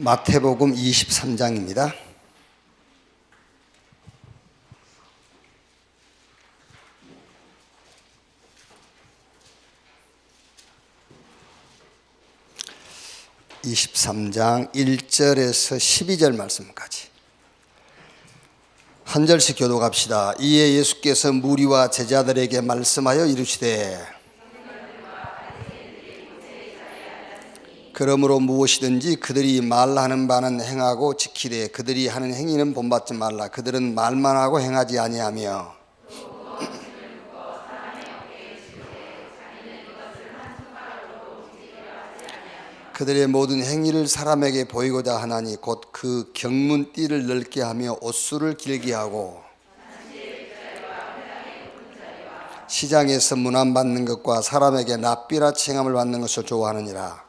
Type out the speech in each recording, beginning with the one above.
마태복음 23장입니다. (23장) 1절에서 12절 말씀까지 한 절씩 교독합시다. 이에 예수께서 무리와 제자들에게 말씀하여 이르시되 그러므로 무엇이든지 그들이 말하는 바는 행하고 지키되 그들이 하는 행위는 본받지 말라. 그들은 말만 하고 행하지 아니하며 그들의 모든 행위를 사람에게 보이고자 하나니 곧 그 경문띠를 넓게 하며 옷수를 길게 하고 시장에서 문안받는 것과 사람에게 납비라 칭함을 받는 것을 좋아하느니라.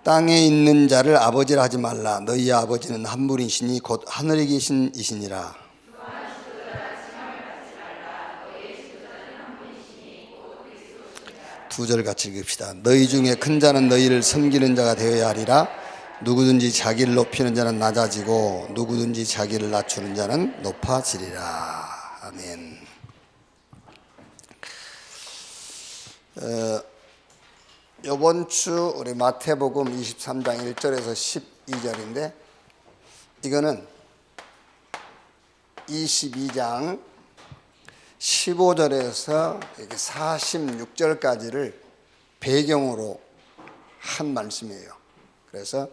땅에 있는 자를 아버지라 하지 말라. 너희 아버지는 한 분이시니 곧 하늘에 계신 이시니라. 두 절 같이 읽읍시다. 너희 중에 큰 자는 너희를 섬기는 자가 되어야 하리라. 누구든지 자기를 높이는 자는 낮아지고 누구든지 자기를 낮추는 자는 높아지리라. 아멘. 이번 주 우리 마태복음 23장 1절에서 12절인데 이거는 22장 15절에서 46절까지를 배경으로 한 말씀이에요. 그래서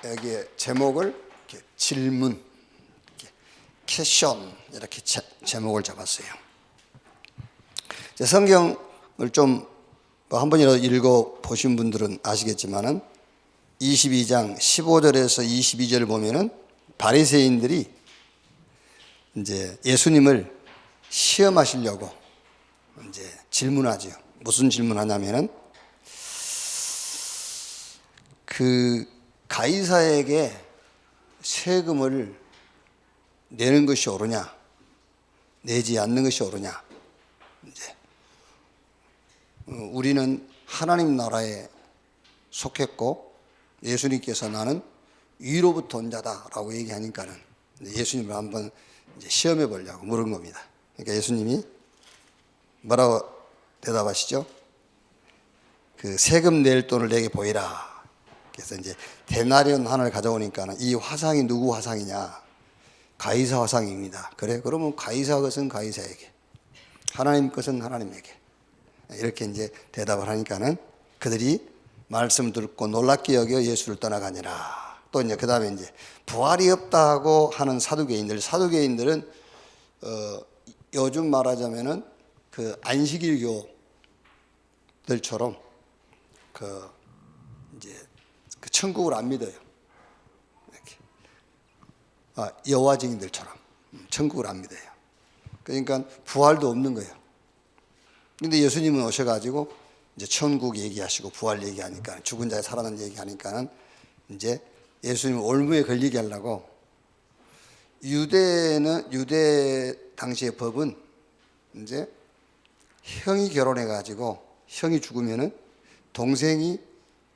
여기에 제목을 이렇게 질문, 이렇게 퀘션 이렇게 제목을 잡았어요. 성경을 좀 한 번이라도 읽어보신 분들은 아시겠지만은 22장 15절에서 22절을 보면은 바리새인들이 이제 예수님을 시험하시려고 이제 질문하죠. 무슨 질문하냐면은 그 가이사에게 세금을 내는 것이 옳으냐, 내지 않는 것이 옳으냐. 이제 우리는 하나님 나라에 속했고 예수님께서 나는 위로부터 온 자다라고 얘기하니까는 예수님을 한번 이제 시험해 보려고 물은 겁니다. 그러니까 예수님이 뭐라고 대답하시죠? 그 세금 낼 돈을 내게 보이라. 그래서 이제 데나리온 하나를 가져오니까는 이 화상이 누구 화상이냐? 가이사 화상입니다. 그래? 그러면 가이사 것은 가이사에게, 하나님 것은 하나님에게. 이렇게 이제 대답을 하니까는 그들이 말씀을 듣고 놀랍게 여겨 예수를 떠나가니라. 또 이제 그 다음에 이제 부활이 없다고 하는 사두개인들은 요즘 말하자면은 그 안식일교들처럼 그 이제 그 천국을 안 믿어요. 이렇게 여호와 증인들처럼 천국을 안 믿어요. 그러니까 부활도 없는 거예요. 근데 예수님은 오셔가지고 이제 천국 얘기하시고 부활 얘기하니까 죽은 자의 살아난 얘기하니까는 이제 예수님 올무에 걸리게 하려고 유대 당시의 법은 이제 형이 결혼해가지고 형이 죽으면은 동생이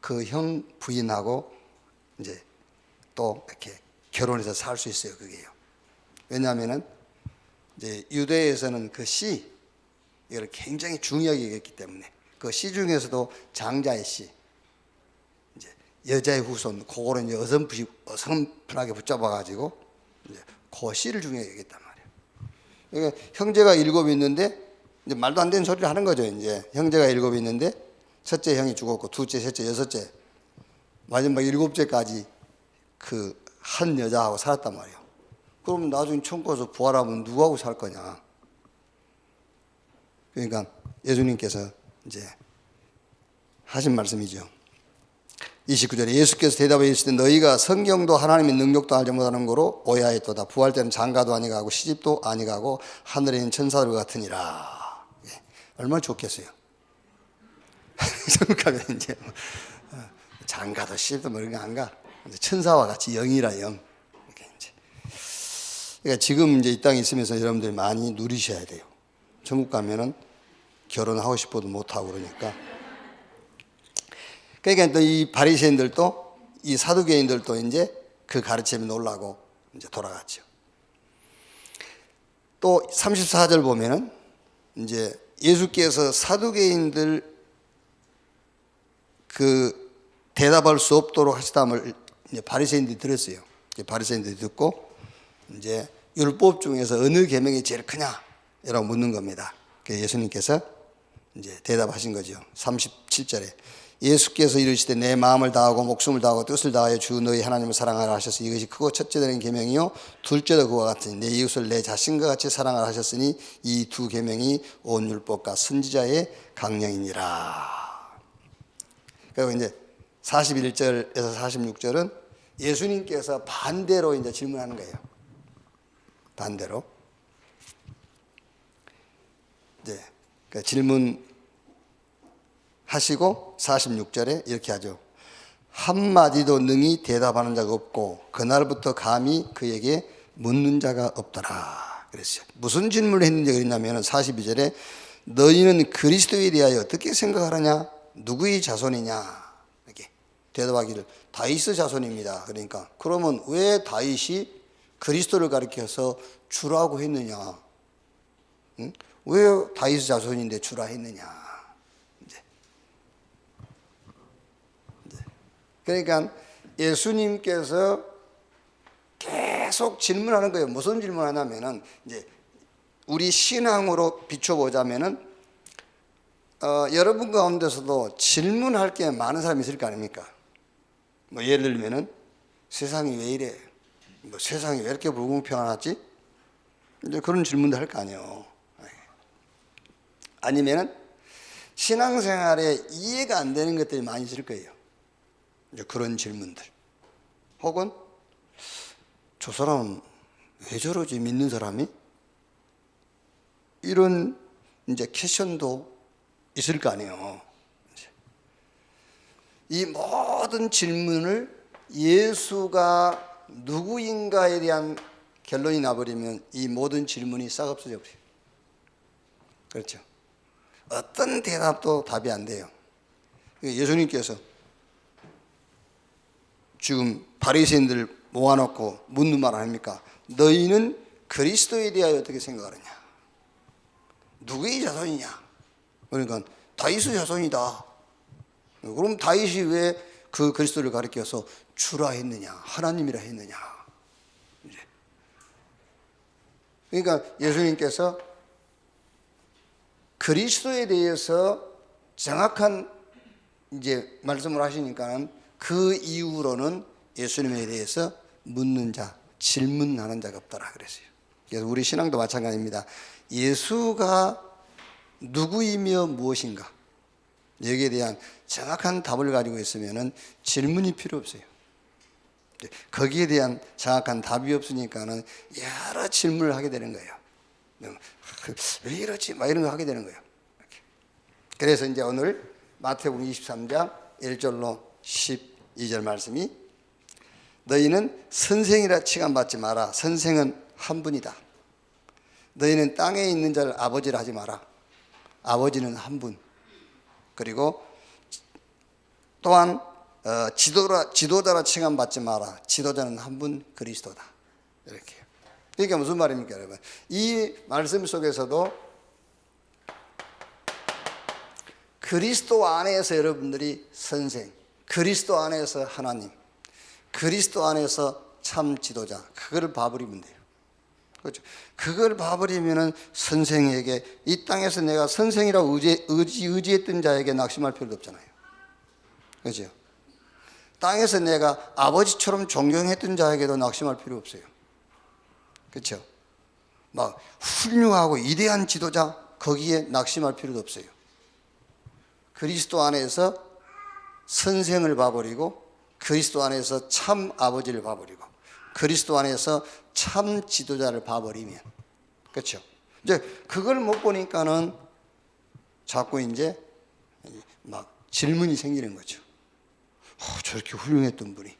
그 형 부인하고 이제 또 이렇게 결혼해서 살 수 있어요. 그게요. 왜냐하면은 이제 유대에서는 그 씨 이걸 굉장히 중요하게 여겼기 때문에 그 씨 중에서도 장자의 씨, 이제 여자의 후손, 그거를 이제 어선분하게 붙잡아가지고 이제 그 씨를 중요하게 여겼단 말이에요. 그러니까 형제가 7 있는데 이제 말도 안 되는 소리를 하는 거죠. 이제 형제가 7 있는데 첫째 형이 죽었고 둘째, 셋째, 여섯째, 마지막 7째까지 그 한 여자하고 살았단 말이에요. 그럼 나중에 천국에서 부활하면 누구하고 살 거냐? 그러니까 예수님께서 이제 하신 말씀이죠. 29절에 예수께서 대답하여 이르시되 너희가 성경도 하나님의 능력도 알지 못하는 거로 오해하였도다. 부활 때는 장가도 아니가고 시집도 아니가고 하늘에 있는 천사들 같으니라. 얼마나 좋겠어요. 성국하면 이제 장가도 시집도 뭐 이런 거 안 가. 천사와 같이 영이라 영. 이렇게 이제. 그러니까 지금 이제 이 땅에 있으면서 여러분들이 많이 누리셔야 돼요. 천국 가면은 결혼하고 싶어도 못하고 그러니까. 그러니까 또 이 바리새인들도 이 사두개인들도 이제 그 가르침에 놀라고 이제 돌아갔죠. 또 34절 보면은 이제 예수께서 사두개인들 그 대답할 수 없도록 하시다함을 이제 바리새인들이 들었어요. 바리새인들이 듣고 이제 율법 중에서 어느 계명이 제일 크냐? 이라고 묻는 겁니다. 그래서 예수님께서 이제 대답하신 거죠. 37절에 예수께서 이르시되 내 마음을 다하고 목숨을 다하고 뜻을 다하여 주 너희 하나님을 사랑하라 하셔서 이것이 크고 첫째 되는 계명이요 둘째도 그와 같으니 내 이웃을 내 자신과 같이 사랑하라 하셨으니 이 두 계명이 온 율법과 선지자의 강령이니라. 그리고 이제 41절에서 46절은 예수님께서 반대로 이제 질문하는 거예요. 반대로. 이제 그 질문하시고 46절에 이렇게 하죠. 한마디도 능히 대답하는 자가 없고 그날부터 감히 그에게 묻는 자가 없더라 그랬어요. 무슨 질문을 했는지 그랬냐면 42절에 너희는 그리스도에 대하여 어떻게 생각하느냐? 누구의 자손이냐? 이렇게 대답하기를 다윗의 자손입니다. 그러니까 그러면 왜 다윗이 그리스도를 가리켜서 주라고 했느냐? 응? 왜 다윗의 자손인데 주라 했느냐? 이제. 그러니까 예수님께서 계속 질문하는 거예요. 무슨 질문하냐면은 이제 우리 신앙으로 비춰보자면은 여러분 가운데서도 질문할 게 많은 사람이 있을 거 아닙니까? 뭐 예를 들면은 세상이 왜 이래? 뭐 세상이 왜 이렇게 불공평하지? 이제 그런 질문도 할 거 아니에요. 아니면은 신앙생활에 이해가 안 되는 것들이 많이 있을 거예요. 이제 그런 질문들. 혹은 저 사람은 왜 저러지? 믿는 사람이? 이런 이제 퀘션도 있을 거 아니에요. 이 모든 질문을 예수가 누구인가에 대한 결론이 나버리면 이 모든 질문이 싹 없어져 버려요. 그렇죠? 어떤 대답도 답이 안 돼요. 예수님께서 지금 바리새인들 모아놓고 묻는 말 아닙니까? 너희는 그리스도에 대하여 어떻게 생각하느냐? 누구의 자손이냐? 그러니까 다윗의 자손이다. 그럼 다윗이 왜 그 그리스도를 가리켜서 주라 했느냐? 하나님이라 했느냐? 그러니까 예수님께서 그리스도에 대해서 정확한 이제 말씀을 하시니까는 그 이후로는 예수님에 대해서 묻는 자, 질문하는 자가 없더라 그랬어요. 그래서 우리 신앙도 마찬가지입니다. 예수가 누구이며 무엇인가 여기에 대한 정확한 답을 가지고 있으면은 질문이 필요 없어요. 거기에 대한 정확한 답이 없으니까는 여러 질문을 하게 되는 거예요. 왜 이러지? 막 이런 거 하게 되는 거예요. 그래서 이제 오늘 마태복음 23장 1절로 12절 말씀이 너희는 선생이라 칭함받지 마라. 선생은 한 분이다. 너희는 땅에 있는 자를 아버지라 하지 마라. 아버지는 한 분. 그리고 또한 지도자라 칭함받지 마라. 지도자는 한 분 그리스도다. 이렇게. 그러니까 무슨 말입니까, 여러분? 이 말씀 속에서도 그리스도 안에서 여러분들이 선생, 그리스도 안에서 하나님, 그리스도 안에서 참 지도자, 그걸 봐버리면 돼요. 그렇죠? 그걸 봐버리면은 선생에게 이 땅에서 내가 선생이라고 의지했던 자에게 낙심할 필요도 없잖아요. 그렇죠? 땅에서 내가 아버지처럼 존경했던 자에게도 낙심할 필요 없어요. 그렇죠? 막 훌륭하고 위대한 지도자 거기에 낙심할 필요도 없어요. 그리스도 안에서 선생을 봐버리고 그리스도 안에서 참 아버지를 봐버리고 그리스도 안에서 참 지도자를 봐버리면 그렇죠? 이제 그걸 못 보니까는 자꾸 이제 막 질문이 생기는 거죠. 저렇게 훌륭했던 분이,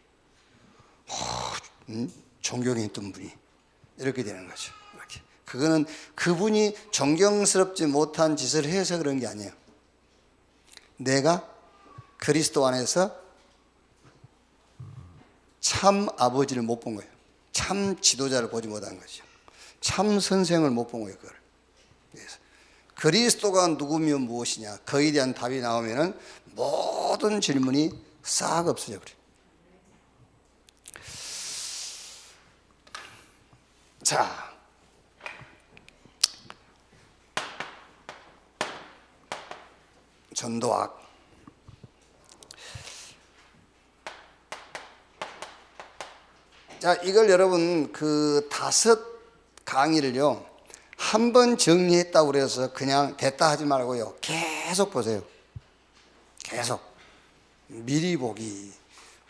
존경했던 분이 이렇게 되는 거죠. 이렇게 그거는 그분이 존경스럽지 못한 짓을 해서 그런 게 아니에요. 내가 그리스도 안에서 참 아버지를 못 본 거예요. 참 지도자를 보지 못한 거죠. 참 선생을 못 본 거예요. 그걸. 그래서 그리스도가 누구며 무엇이냐, 거기에 대한 답이 나오면은 모든 질문이 싹 없어져 버려요. 자, 전도학. 자, 이걸 여러분 그 5 강의를요 한 번 정리했다고 그래서 그냥 됐다 하지 말고요, 계속 보세요. 계속 미리 보기.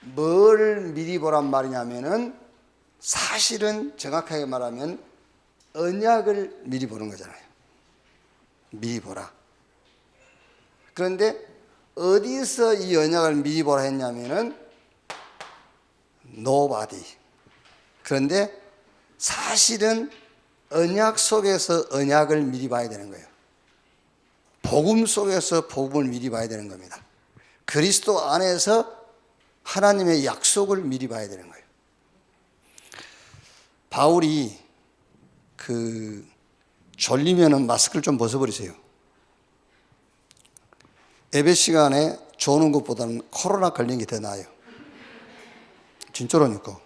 뭘 미리 보란 말이냐면은 사실은 정확하게 말하면 언약을 미리 보는 거잖아요. 미리 보라. 그런데 어디서 이 언약을 미리 보라 했냐면은 nobody. 그런데 사실은 언약 속에서 언약을 미리 봐야 되는 거예요. 복음 속에서 복음을 미리 봐야 되는 겁니다. 그리스도 안에서 하나님의 약속을 미리 봐야 되는 거예요. 바울이 졸리면은 마스크를 좀 벗어버리세요. 예배 시간에 조는 것보다는 코로나 걸린 게 더 나아요. 진짜로니까.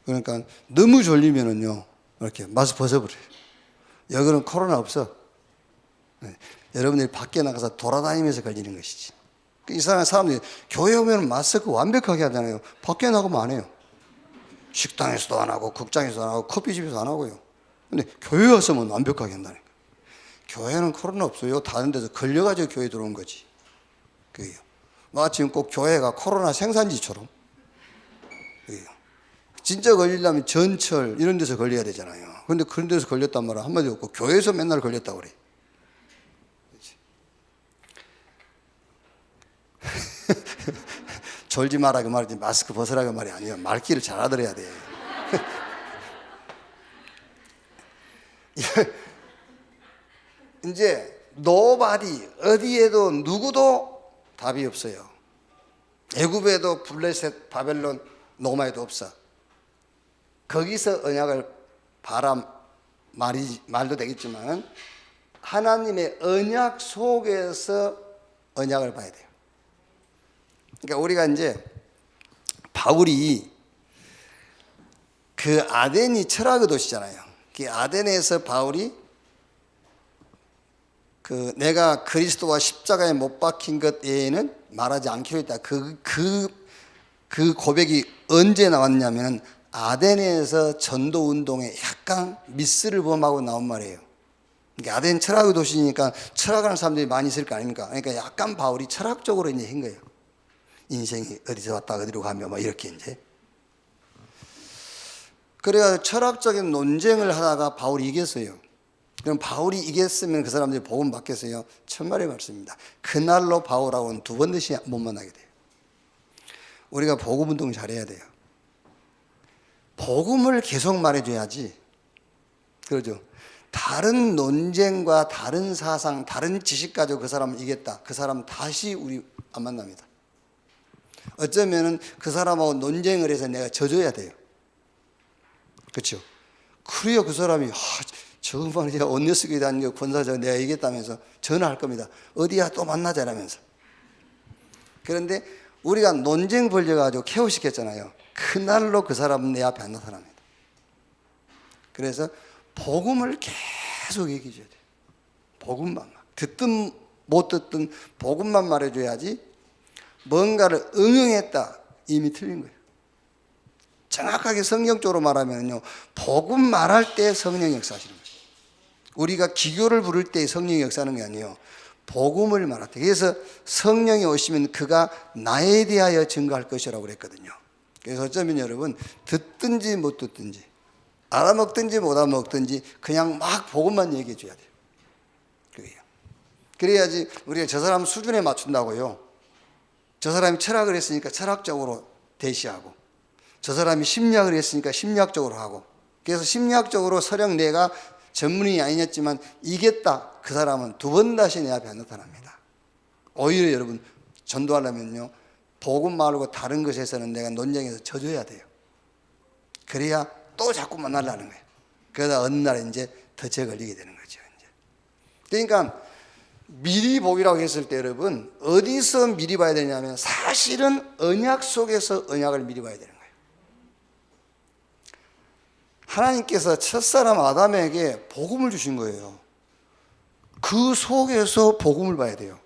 그러니까 너무 졸리면은요 이렇게 마스크 벗어버려요. 여기는 코로나 없어. 네. 여러분들이 밖에 나가서 돌아다니면서 걸리는 것이지. 이상한 사람들이 교회 오면 마스크 완벽하게 하잖아요. 밖에 나가면 안 해요. 식당에서도 안 하고 극장에서도 안 하고 커피집에서 안 하고요. 근데 교회 와서만 완벽하게 한다니까. 교회는 코로나 없어요. 다른 데서 걸려가지고 교회 들어온 거지. 그게요. 마침 꼭 교회가 코로나 생산지처럼. 그게요. 진짜 걸리려면 전철 이런 데서 걸려야 되잖아요. 근데 그런 데서 걸렸단 말은 한마디 없고 교회에서 맨날 걸렸다고 그래. 졸지 마라 그 말이지 마스크 벗으라 그 말이 아니에요. 말귀를 잘 알아들어야 돼. 이제 nobody, 어디에도 누구도 답이 없어요. 애굽에도 블레셋, 바벨론, 로마에도 없어. 거기서 언약을 바람 말도 되겠지만 하나님의 언약 속에서 언약을 봐야 돼요. 그러니까 우리가 이제 바울이 그 아덴이 철학의 도시잖아요. 그 아덴에서 바울이 내가 그리스도와 십자가에 못 박힌 것 외에는 말하지 않기로 했다. 그 고백이 언제 나왔냐면 아덴에서 전도 운동에 약간 미스를 범하고 나온 말이에요. 그러니까 아덴 철학의 도시니까 철학하는 사람들이 많이 있을 거 아닙니까? 그러니까 약간 바울이 철학적으로 이제 한 거예요. 인생이 어디서 왔다 어디로 가며 막 이렇게 이제. 그래가 철학적인 논쟁을 하다가 바울이 이겼어요. 그럼 바울이 이겼으면 그 사람들이 복음 받겠어요? 천만의 말씀입니다. 그날로 바울하고는 2번 다시 못 만나게 돼요. 우리가 복음 운동 잘해야 돼요. 복음을 계속 말해줘야지. 그러죠. 다른 논쟁과 다른 사상, 다른 지식 가지고 그 사람을 이겼다. 그 사람 다시 우리 안 만납니다. 어쩌면은 그 사람하고 논쟁을 해서 내가 져줘야 돼요. 그렇죠? 그래야 그 사람이 저거 말이야 온누스교에 다니는 권사자 내가 이겼다면서 전화할 겁니다. 어디야 또 만나자 라면서. 그런데 우리가 논쟁 벌려가지고 케어시켰잖아요. 그날로 그 사람은 내 앞에 안 나타납니다. 그래서 복음을 계속 얘기해줘야 돼요. 복음만 듣든 못 듣든 복음만 말해줘야지 뭔가를 응용했다 이미 틀린 거예요. 정확하게 성경적으로 말하면요 복음 말할 때 성령이 역사하시는 거예요. 우리가 기교를 부를 때 성령이 역사하는 게 아니에요. 복음을 말할 때. 그래서 성령이 오시면 그가 나에 대하여 증거할 것이라고 그랬거든요. 그래서 어쩌면 여러분 듣든지 못 듣든지 알아먹든지 못 알아먹든지 그냥 막 복음만 얘기해 줘야 돼요. 그게요. 그래야지 우리가 저 사람 수준에 맞춘다고요. 저 사람이 철학을 했으니까 철학적으로 대시하고 저 사람이 심리학을 했으니까 심리학적으로 하고 그래서 심리학적으로 설령 내가 전문인이 아니었지만 이겼다. 그 사람은 두 번 다시 내 앞에 안 나타납니다. 오히려 여러분 전도하려면요, 복음 말고 다른 것에서는 내가 논쟁에서 져줘야 돼요. 그래야 또 자꾸 만나려는 거예요. 그러다 어느 날 이제 덫에 걸리게 되는 거죠. 이제. 그러니까 미리 복이라고 했을 때 여러분 어디서 미리 봐야 되냐면 사실은 언약 속에서 언약을 미리 봐야 되는 거예요. 하나님께서 첫사람 아담에게 복음을 주신 거예요. 그 속에서 복음을 봐야 돼요.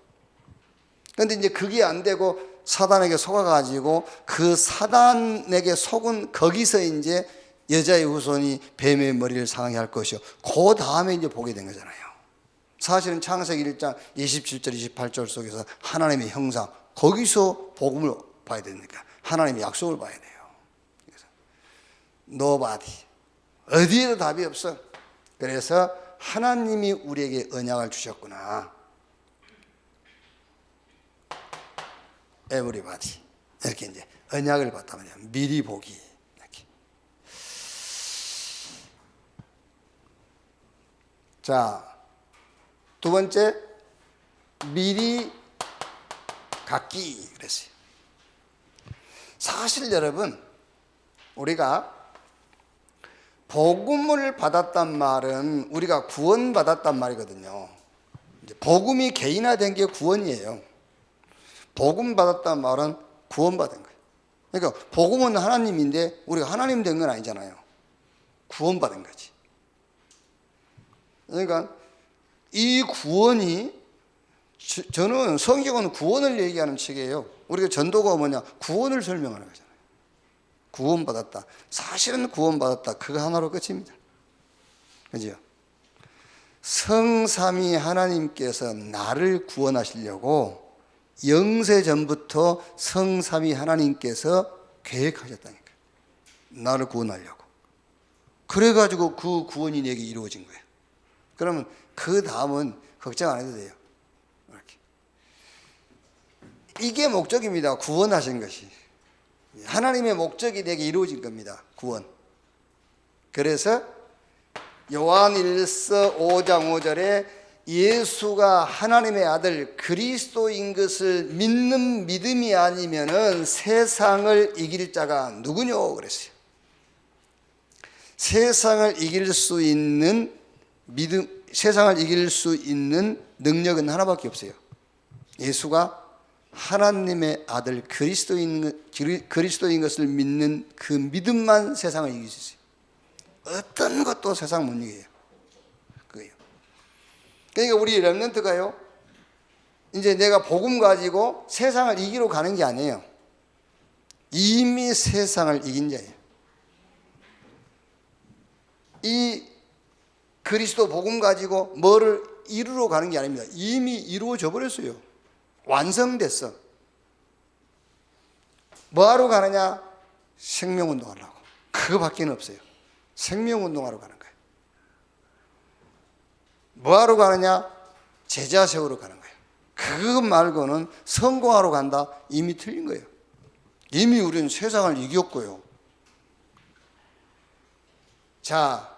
그런데 이제 그게 안 되고 사단에게 속아가지고 그 사단에게 속은 거기서 이제 여자의 후손이 뱀의 머리를 상하게 할 것이요. 그 다음에 이제 보게 된 거잖아요. 사실은 창세기 1장 27절 28절 속에서 하나님의 형상, 거기서 복음을 봐야 되니까 하나님의 약속을 봐야 돼요. 그래서 nobody, 어디에도 답이 없어. 그래서 하나님이 우리에게 언약을 주셨구나. everybody, 이렇게 이제 언약을 받다 말이야. 미리 보기. 이렇게. 자, 두 번째, 미리 갖기 그랬어요. 사실 여러분, 우리가 복음을 받았단 말은 우리가 구원받았단 말이거든요. 복음이 개인화된 게 구원이에요. 복음 받았단 말은 구원받은 거예요. 그러니까 복음은 하나님인데 우리가 하나님 된 건 아니잖아요. 구원받은 거지. 그러니까 이 구원이, 저는 성경은 구원을 얘기하는 책이에요. 우리가 전도가 뭐냐? 구원을 설명하는 거잖아요. 구원받았다. 사실은 구원받았다. 그거 하나로 끝입니다. 그죠? 성삼위 하나님께서 나를 구원하시려고 영세 전부터 성삼위 하나님께서 계획하셨다니까. 나를 구원하려고. 그래가지고 그 구원이 내게 이루어진 거예요. 그러면 그 다음은 걱정 안 해도 돼요. 이렇게. 이게 목적입니다. 구원하신 것이. 하나님의 목적이 내게 이루어진 겁니다. 구원. 그래서 요한 1서 5장 5절에 예수가 하나님의 아들 그리스도인 것을 믿는 믿음이 아니면은 세상을 이길 자가 누구뇨? 그랬어요. 세상을 이길 수 있는 믿음, 세상을 이길 수 있는 능력은 하나밖에 없어요. 예수가 하나님의 아들 그리스도인 것을 믿는 그 믿음만 세상을 이길 수 있어요. 어떤 것도 세상 못 이겨요. 그거예요. 그러니까 우리 렘넌트가요, 이제 내가 복음 가지고 세상을 이기러 가는 게 아니에요. 이미 세상을 이긴 자예요. 이 그리스도 복음 가지고 뭐를 이루러 가는 게 아닙니다. 이미 이루어져 버렸어요. 완성됐어. 뭐하러 가느냐? 생명운동 하려고. 그거밖에 없어요. 생명운동하러 가는 거예요. 뭐하러 가느냐? 제자 세우러 가는 거예요. 그거 말고는 성공하러 간다? 이미 틀린 거예요. 이미 우리는 세상을 이겼고요. 자,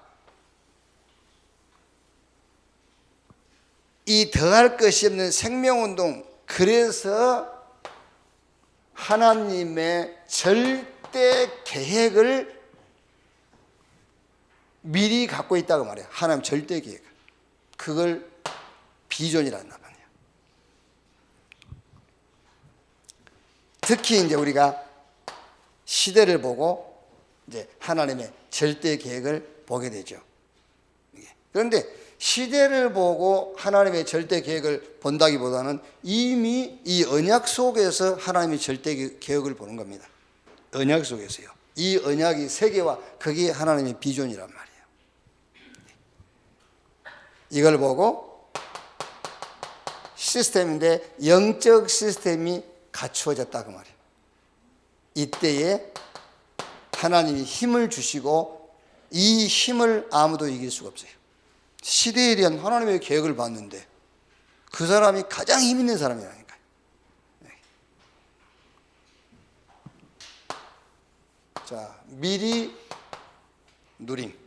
이 더할 것이 없는 생명운동, 그래서 하나님의 절대 계획을 미리 갖고 있다고 말해요. 하나님 절대 계획. 그걸 비전이란단 말이에요. 특히 이제 우리가 시대를 보고 이제 하나님의 절대 계획을 보게 되죠. 그런데 시대를 보고 하나님의 절대 계획을 본다기보다는 이미 이 언약 속에서 하나님의 절대 계획을 보는 겁니다. 언약 속에서요. 이 언약이 세계와 그게 하나님의 비전이란 말이에요. 이걸 보고 시스템인데 영적 시스템이 갖추어졌다 그 말이에요. 이때에 하나님이 힘을 주시고 이 힘을 아무도 이길 수가 없어요. 시대에 대한 하나님의 계획을 봤는데 그 사람이 가장 힘 있는 사람이라니까요. 자, 미리 누림.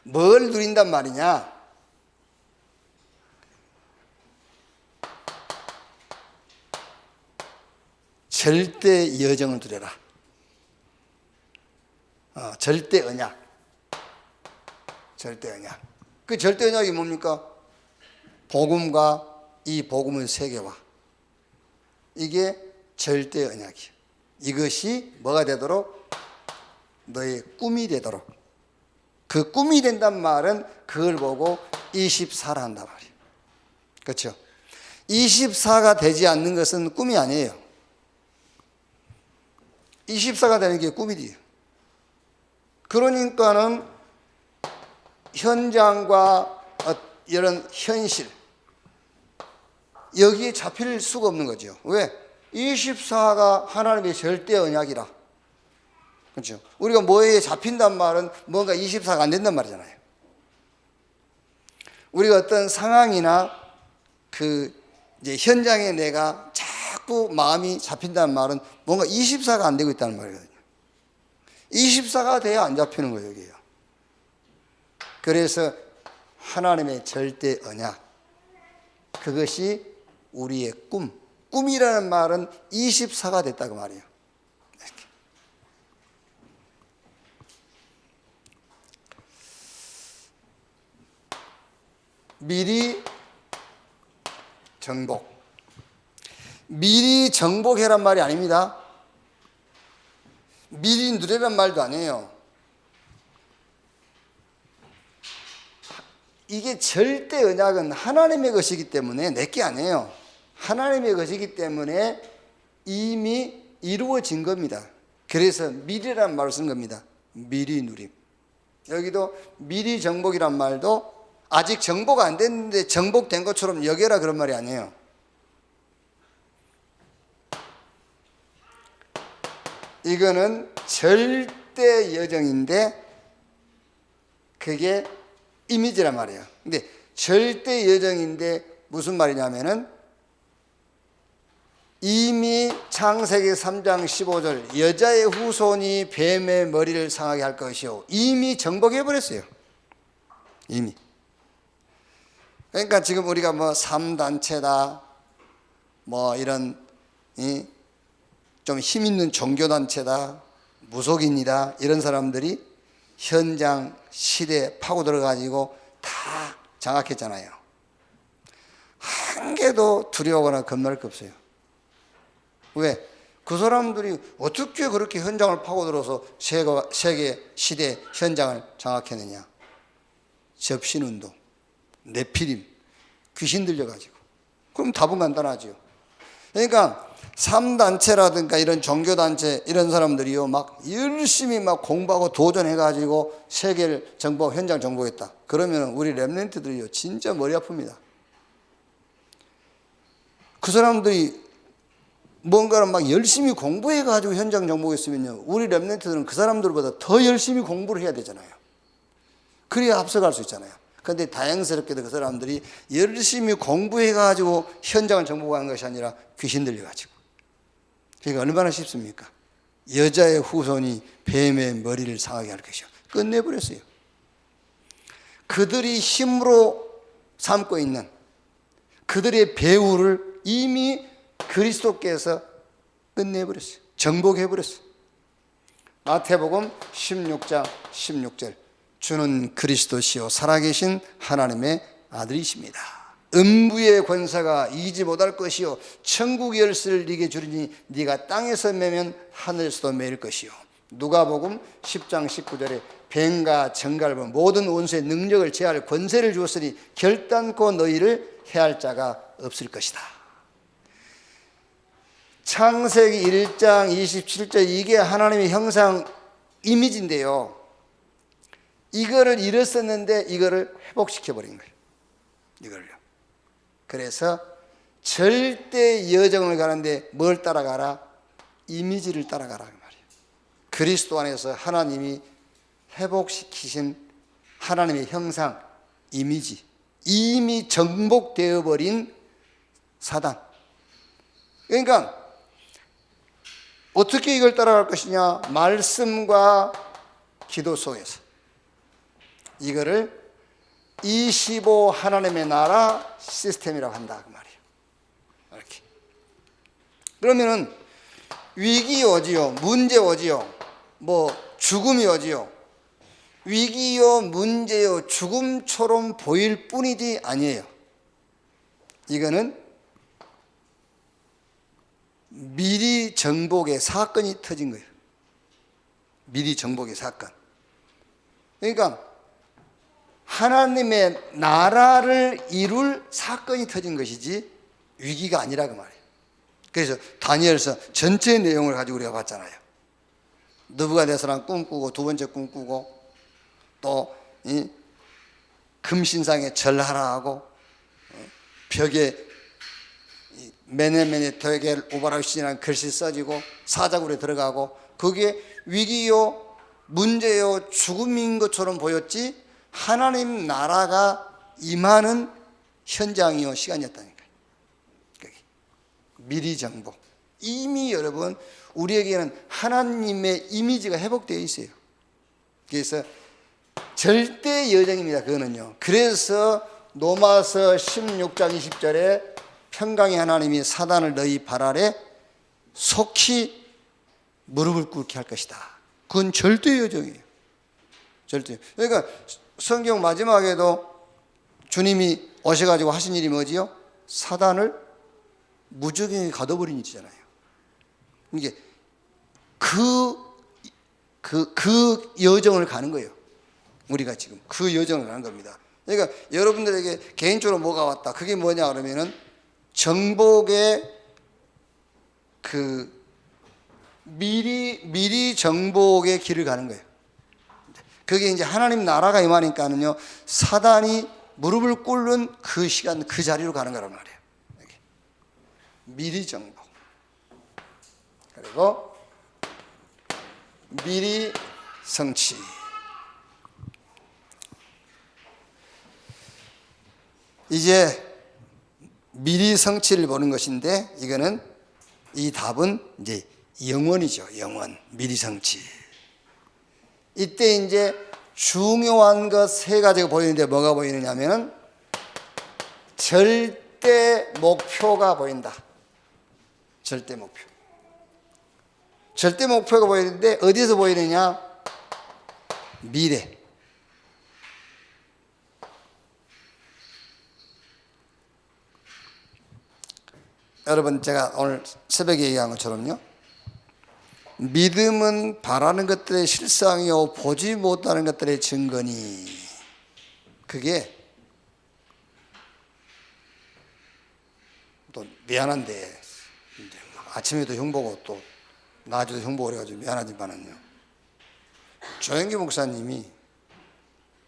뭘 누린단 말이냐? 절대 여정을 누려라. 절대 언약. 절대 언약. 그 절대 언약이 뭡니까? 복음과 이 복음의 세계와, 이게 절대 언약이에요. 이것이 뭐가 되도록? 너의 꿈이 되도록. 그 꿈이 된단 말은 그걸 보고 24라 한단 말이에요. 그렇죠? 24가 되지 않는 것은 꿈이 아니에요. 24가 되는 게 꿈이지. 그러니까는 현장과 이런 현실, 여기에 잡힐 수가 없는 거죠. 왜? 24가 하나님의 절대 언약이라. 그렇죠? 우리가 뭐에 잡힌단 말은 뭔가 24가 안 된단 말이잖아요. 우리가 어떤 상황이나 이제 현장에 내가 자꾸 마음이 잡힌다는 말은 뭔가 24가 안 되고 있다는 말이거든요. 24가 돼야 안 잡히는 거예요, 여기에요. 그래서 하나님의 절대 언약, 그것이 우리의 꿈이라는 말은 24가 됐다고 말이에요. 이렇게. 미리 정복. 미리 정복해란 말이 아닙니다. 미리 누리란 말도 아니에요. 이게 절대 언약은 하나님의 것이기 때문에 내 게 아니에요. 하나님의 것이기 때문에 이미 이루어진 겁니다. 그래서 미리란 말을 쓴 겁니다. 미리 누림. 여기도 미리 정복이란 말도 아직 정복 안 됐는데 정복된 것처럼 여겨라 그런 말이 아니에요. 이거는 절대 여정인데 그게 이미지란 말이에요. 근데 절대 여정인데 무슨 말이냐면은 이미 창세기 3장 15절 여자의 후손이 뱀의 머리를 상하게 할 것이요, 이미 정복해버렸어요. 이미. 그러니까 지금 우리가 뭐 3단체다 뭐 이런 좀 힘 있는 종교단체다, 무속인이다, 이런 사람들이 현장 시대에 파고 들어가지고 다 장악했잖아요. 한 개도 두려워하거나 겁날 게 없어요. 왜? 그 사람들이 어떻게 그렇게 현장을 파고들어서 세계 시대 현장을 장악했느냐? 접신운동, 네피림, 귀신 들려가지고. 그럼 답은 간단하죠. 그러니까 3단체라든가 이런 종교단체 이런 사람들이요 막 열심히 막 공부하고 도전해가지고 세계를 정복, 현장 정복했다. 그러면 우리 렘넌트들이요 진짜 머리 아픕니다. 그 사람들이 뭔가를 막 열심히 공부해가지고 현장 정복했으면요, 우리 렘넌트들은 그 사람들보다 더 열심히 공부를 해야 되잖아요. 그래야 앞서갈 수 있잖아요. 그런데 다행스럽게도 그 사람들이 열심히 공부해가지고 현장을 정복한 것이 아니라 귀신 들려가지고. 그러니까 얼마나 쉽습니까? 여자의 후손이 뱀의 머리를 상하게 할 것이요, 끝내버렸어요. 그들이 힘으로 삼고 있는 그들의 배후를 이미 그리스도께서 끝내버렸어요. 정복해버렸어요. 마태복음 16장 16절 주는 그리스도시요 살아계신 하나님의 아들이십니다. 음부의 권사가 이기지 못할 것이요 천국 열쇠를 네게 주리니 네가 땅에서 매면 하늘에서도 매일 것이요. 누가복음 10장 19절에 뱀과 정갈과 모든 원수의 능력을 제할 권세를 주었으니 결단코 너희를 해할 자가 없을 것이다. 창세기 1장 27절 이게 하나님의 형상 이미지인데요, 이거를 잃었었는데 이거를 회복시켜버린 거예요. 이걸요. 그래서 절대 여정을 가는데 뭘 따라가라? 이미지를 따라가라 그 말이에요. 그리스도 안에서 하나님이 회복시키신 하나님의 형상, 이미지, 이미 정복되어 버린 사단. 그러니까 어떻게 이걸 따라갈 것이냐? 말씀과 기도 속에서. 이거를 25 하나님의 나라 시스템이라고 한다 그 말이에요. 이렇게. 그러면은 위기 오지요, 문제 오지요, 뭐 죽음이 오지요. 위기요, 문제요, 죽음처럼 보일 뿐이지 아니에요. 이거는 미리 정복의 사건이 터진 거예요. 미리 정복의 사건. 그러니까 하나님의 나라를 이룰 사건이 터진 것이지 위기가 아니라 그 말이에요. 그래서 다니엘서 전체 내용을 가지고 우리가 봤잖아요. 느부갓네살은 꿈꾸고 두 번째 꿈꾸고 또 이 금신상에 절하라 하고 벽에 메네메네 더겔 오바라시라는 글씨 써지고 사자굴에 들어가고 그게 위기요 문제요 죽음인 것처럼 보였지 하나님 나라가 임하는 현장이요 시간이었다니까요. 미리 정복. 이미 여러분 우리에게는 하나님의 이미지가 회복되어 있어요. 그래서 절대 여정입니다. 그거는요. 그래서 로마서 16장 20절에 평강의 하나님이 사단을 너희 발 아래 속히 무릎을 꿇게 할 것이다. 그건 절대 여정이에요. 절대. 그러니까 성경 마지막에도 주님이 오셔가지고 하신 일이 뭐지요? 사단을 무적행에 가둬버린 일이잖아요. 이게 그 여정을 가는 거예요. 우리가 지금 그 여정을 가는 겁니다. 그러니까 여러분들에게 개인적으로 뭐가 왔다. 그게 뭐냐 그러면은 정복의 그 미리 정복의 길을 가는 거예요. 그게 이제 하나님 나라가 임하니까는요, 사단이 무릎을 꿇는 그 시간, 그 자리로 가는 거란 말이에요. 이렇게. 미리 정복. 그리고 미리 성취. 이제 미리 성취를 보는 것인데, 이거는 이 답은 이제 영원이죠. 영원. 미리 성취. 이때 이제 중요한 것 세 가지가 보이는데 뭐가 보이느냐면은 절대 목표가 보인다. 절대 목표. 절대 목표가 보이는데 어디서 보이느냐? 미래. 여러분 제가 오늘 새벽에 얘기한 것처럼요, 믿음은 바라는 것들의 실상이요 보지 못하는 것들의 증거니. 그게 또 미안한데 아침에도 흉보고 또 낮에도 흉보고 그래가지고 미안하지만은요, 조영기 목사님이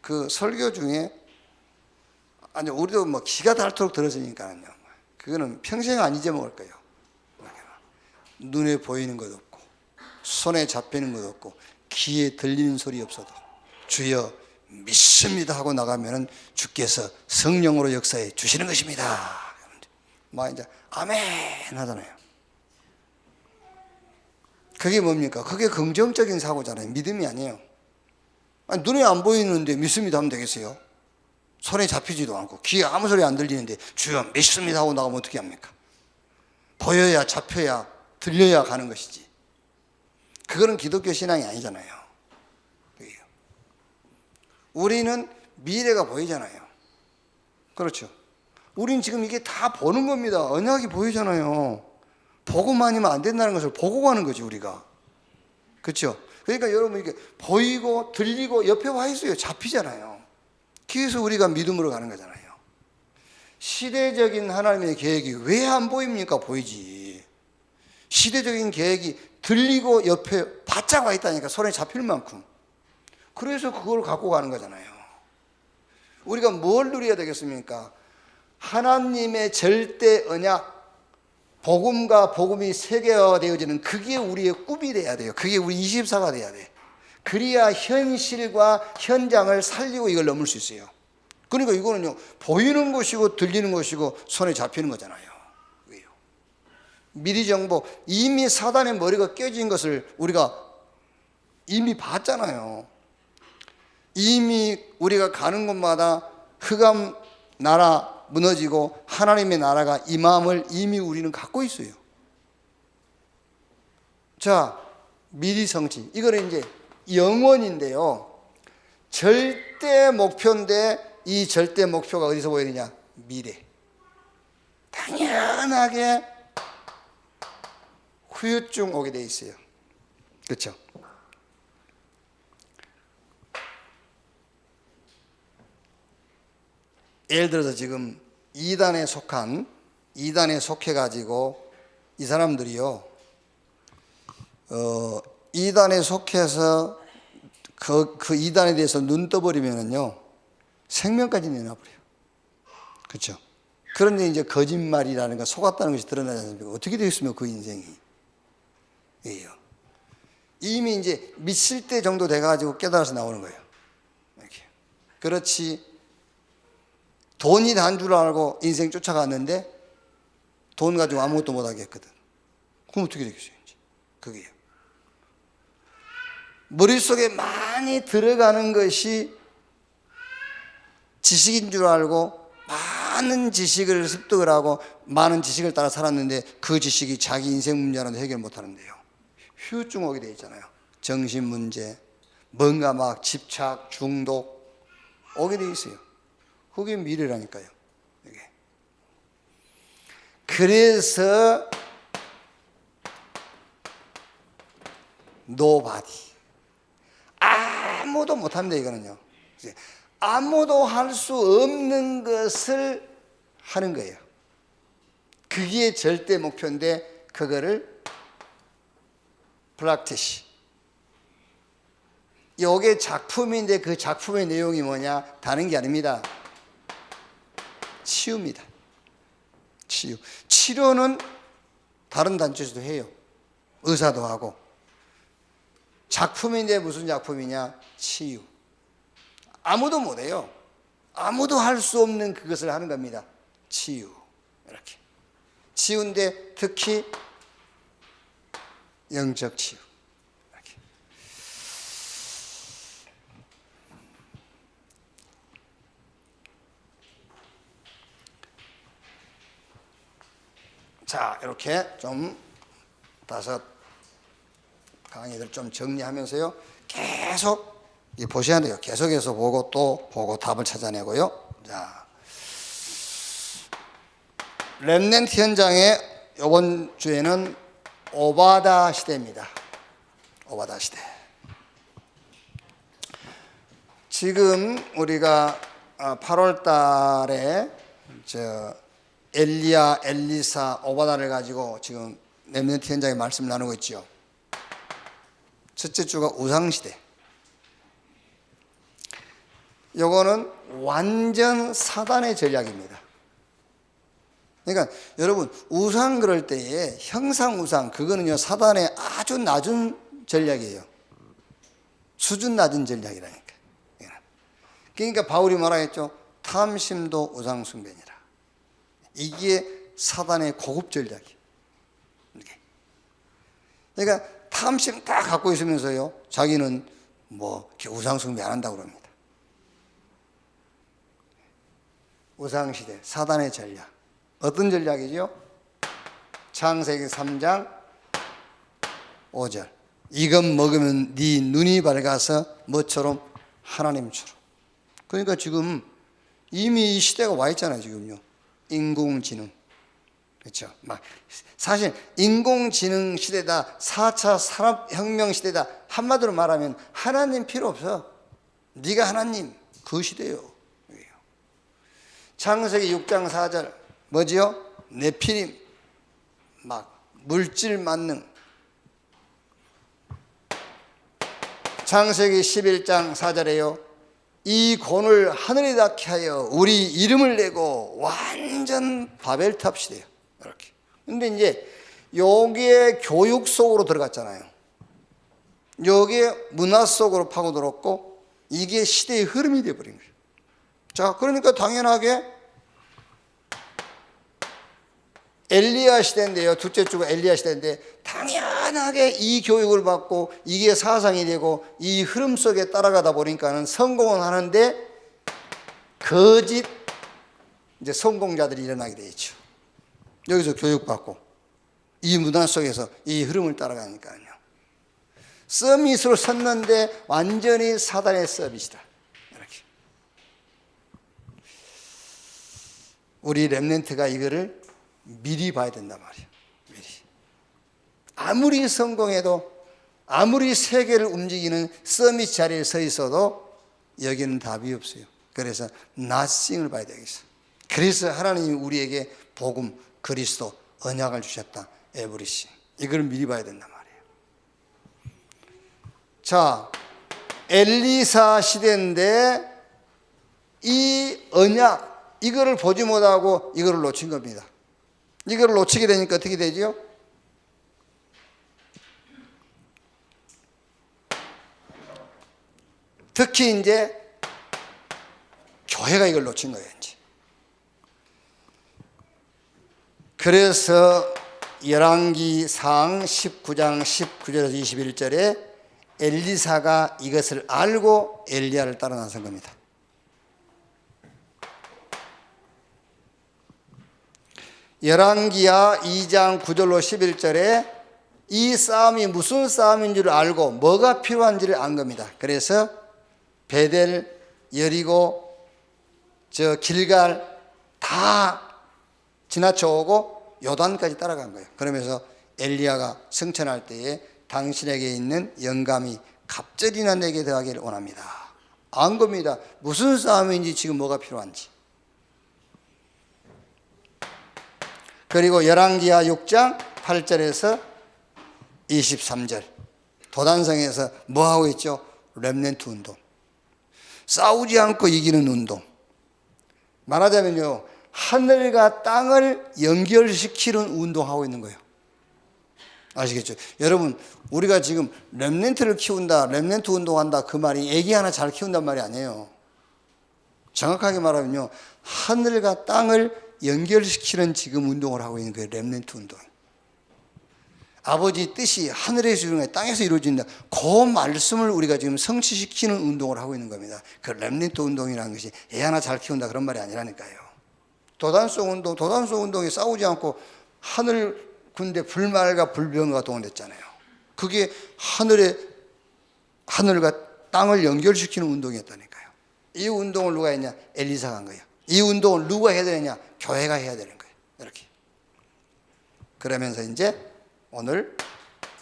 그 설교 중에 아니 우리도 뭐 기가 닳도록 들었으니까요, 그거는 평생 안 잊어먹을 거예요. 눈에 보이는 것 없고 손에 잡히는 것 없고 귀에 들리는 소리 없어도 주여 믿습니다 하고 나가면은 주께서 성령으로 역사해 주시는 것입니다. 막 이제 아멘 하잖아요. 그게 뭡니까? 그게 긍정적인 사고잖아요. 믿음이 아니에요. 아니, 눈에 안 보이는데 믿습니다 하면 되겠어요? 손에 잡히지도 않고 귀에 아무 소리 안 들리는데 주여 믿습니다 하고 나가면 어떻게 합니까? 보여야 잡혀야 들려야 가는 것이지. 그거는 기독교 신앙이 아니잖아요. 우리는 미래가 보이잖아요. 그렇죠. 우린 지금 이게 다 보는 겁니다. 언약이 보이잖아요. 보고만 하면 안 된다는 것을 보고 가는 거지 우리가. 그렇죠. 그러니까 여러분 이게 보이고 들리고 옆에 와 있어요. 잡히잖아요. 그래서 우리가 믿음으로 가는 거잖아요. 시대적인 하나님의 계획이 왜 안 보입니까? 보이지. 시대적인 계획이 들리고 옆에 바짝 와 있다니까, 손에 잡힐 만큼. 그래서 그걸 갖고 가는 거잖아요. 우리가 뭘 누려야 되겠습니까? 하나님의 절대 언약, 복음과 복음이 세계화되어지는 그게 우리의 꿈이 돼야 돼요. 그게 우리 24가 돼야 돼. 그래야 현실과 현장을 살리고 이걸 넘을 수 있어요. 그러니까 이거는요, 보이는 것이고 들리는 것이고 손에 잡히는 거잖아요. 왜요? 미리 정보, 이미 사단의 머리가 깨진 것을 우리가 이미 봤잖아요. 이미 우리가 가는 곳마다 흑암 나라 무너지고 하나님의 나라가 이 마음을 이미 우리는 갖고 있어요. 자, 미리 성취. 이거는 이제 영원인데요. 절대 목표인데 이 절대 목표가 어디서 보이느냐? 미래. 당연하게 후유증 오게 돼 있어요. 그렇죠? 예를 들어서 지금 이단에 속해가지고 이 사람들이요, 이단에 속해서 그 이단에 대해서 눈 떠버리면은요, 생명까지 내놔버려요. 그렇죠? 그런데 이제 거짓말이라는 거, 속았다는 것이 드러나지 않습니까? 어떻게 되겠으면 그 인생이. 예요. 이미 이제 미칠 때 정도 돼가지고 깨달아서 나오는 거예요. 이렇게. 그렇지. 돈이 단 줄 알고 인생 쫓아갔는데 돈 가지고 아무것도 못하게 했거든. 그럼 어떻게 되겠어요? 이제. 그게요. 머릿속에 많이 들어가는 것이 지식인 줄 알고 많은 지식을 습득을 하고 많은 지식을 따라 살았는데 그 지식이 자기 인생 문제라도 해결 못하는데요. 후유증 오게 돼 있잖아요. 정신 문제, 뭔가 막 집착, 중독 오게 돼 있어요. 그게 미래라니까요. 이게. 그래서 노바디. 아무도 못합니다. 이거는요. 아무도 할 수 없는 것을 하는 거예요. 그게 절대 목표인데 그거를 프랙티스. 이게 작품인데 그 작품의 내용이 뭐냐? 다른 게 아닙니다. 치유입니다. 치유. 치료는 다른 단체에서도 해요. 의사도 하고. 작품인데 무슨 작품이냐? 치유. 아무도 못해요. 아무도 할 수 없는 그것을 하는 겁니다. 치유. 이렇게. 치유인데 특히 영적 치유. 이렇게. 자, 이렇게 좀 5 강의들 좀 정리하면서요. 계속 보셔야 돼요. 계속해서 보고 또 보고 답을 찾아내고요. 자, 렘넌트 현장의 이번 주에는 오바다 시대입니다. 오바다 시대. 지금 우리가 8월 달에 엘리야, 엘리사, 오바다를 가지고 지금 렘넌트 현장에 말씀 나누고 있죠. 첫째 주가 우상시대. 요거는 완전 사단의 전략입니다. 그러니까 여러분, 우상 그럴 때에 형상 우상, 그거는요 사단의 아주 낮은 전략이에요. 수준 낮은 전략이라니까. 그러니까 바울이 뭐라 했죠? 탐심도 우상 숭배니라. 이게 사단의 고급 전략이에요. 그러니까 탐심 딱 갖고 있으면서요, 자기는 뭐 우상 숭배 안 한다고 그럽니다. 우상시대, 사단의 전략. 어떤 전략이죠? 창세기 3장 5절. 이것 먹으면 네 눈이 밝아서 뭐처럼? 하나님처럼. 그러니까 지금 이미 이 시대가 와 있잖아요, 지금요. 인공지능. 그렇죠. 막 사실 인공지능 시대다, 4차 산업혁명 시대다. 한마디로 말하면 하나님 필요 없어. 네가 하나님, 그 시대예요. 창세기 6장 4절 뭐지요? 네피림, 막 물질 만능. 창세기 11장 4절에요. 이 곤을 하늘에 닿게 하여 우리 이름을 내고 완전 바벨탑 시대예요. 이렇게. 근데 이제 여기에 교육 속으로 들어갔잖아요. 여기에 문화 속으로 파고들었고 이게 시대의 흐름이 되어버린 거예요. 자, 그러니까 당연하게 엘리야 시대인데요. 둘째 주가 엘리야 시대인데 당연하게 이 교육을 받고 이게 사상이 되고 이 흐름 속에 따라가다 보니까는 성공은 하는데 거짓 이제 성공자들이 일어나게 돼 있죠. 여기서 교육받고 이 문화 속에서 이 흐름을 따라가니까요. 서밋으로 섰는데 완전히 사단의 서밋이다. 이렇게. 우리 렘넌트가 이거를 미리 봐야 된단 말이에요. 미리. 아무리 성공해도 아무리 세계를 움직이는 서밋 자리에 서 있어도 여기는 답이 없어요. 그래서 nothing을 봐야 되겠어요. 그래서 하나님이 우리에게 복음, 그리스도, 언약을 주셨다. 에브리싱. 이걸 미리 봐야 된단 말이에요. 자, 엘리사 시대인데 이 언약, 이거를 보지 못하고 이거를 놓친 겁니다. 이거를 놓치게 되니까 어떻게 되죠? 특히 이제 교회가 이걸 놓친 거예요. 이제. 그래서 열왕기상 19장 19절에서 21절에 엘리사가 이것을 알고 엘리야를 따라 나선 겁니다. 열왕기하 2장 9절로 11절에 이 싸움이 무슨 싸움인 줄 알고 뭐가 필요한지를 안 겁니다. 그래서 베델, 여리고, 길갈 다 지나쳐 오고 요단까지 따라간 거예요. 그러면서 엘리야가 승천할 때에 당신에게 있는 영감이 갑절이나 내게 더하기를 원합니다. 안 겁니다. 무슨 싸움인지 지금 뭐가 필요한지. 그리고 열왕기하 6장 8절에서 23절 도단성에서 뭐 하고 있죠? 렘넌트 운동. 싸우지 않고 이기는 운동. 말하자면요, 하늘과 땅을 연결시키는 운동하고 있는 거예요. 아시겠죠? 여러분, 우리가 지금 렘넌트를 키운다, 렘넌트 운동한다, 그 말이 애기 하나 잘 키운단 말이 아니에요. 정확하게 말하면요, 하늘과 땅을 연결시키는 지금 운동을 하고 있는 거예요. 렘넌트 운동. 아버지 뜻이 하늘에서 이루어지는 땅에서 이루어진다. 그 말씀을 우리가 지금 성취시키는 운동을 하고 있는 겁니다. 그 렘넌트 운동이라는 것이 애 하나 잘 키운다 그런 말이 아니라니까요. 도단성 운동이 싸우지 않고 하늘 군대 불말과 불병과 동원됐잖아요. 그게 하늘과 땅을 연결시키는 운동이었다니까요. 이 운동을 누가 했냐? 엘리사가 한 거예요. 이 운동을 누가 해야 되느냐? 교회가 해야 되는 거예요. 이렇게. 그러면서 이제 오늘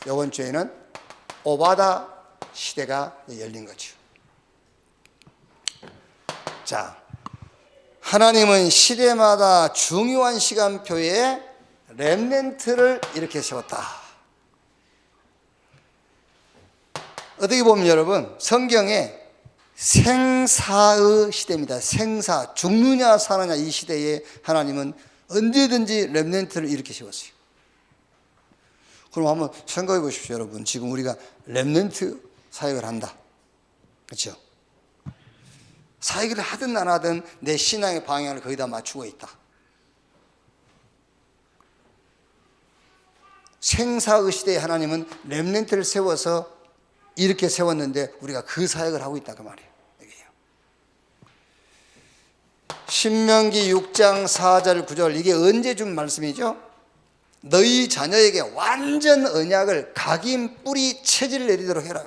이번 주에는 오바다 시대가 열린 거죠. 자, 하나님은 시대마다 중요한 시간표에 렘넌트를 이렇게 세웠다. 어떻게 보면 여러분, 성경에 생사의 시대입니다. 생사, 죽느냐 사느냐 이 시대에 하나님은 언제든지 렘넌트를 이렇게 세웠어요. 그럼 한번 생각해 보십시오, 여러분. 지금 우리가 렘넌트 사역을 한다. 그렇죠? 사역을 하든 안 하든 내 신앙의 방향을 거기다 맞추고 있다. 생사의 시대에 하나님은 렘넌트를 세워서 이렇게 세웠는데 우리가 그 사역을 하고 있다 그 말이에요. 여기요. 신명기 6장 4절 9절 이게 언제 준 말씀이죠? 너희 자녀에게 완전 언약을 각인 뿌리 체질을 내리도록 해라.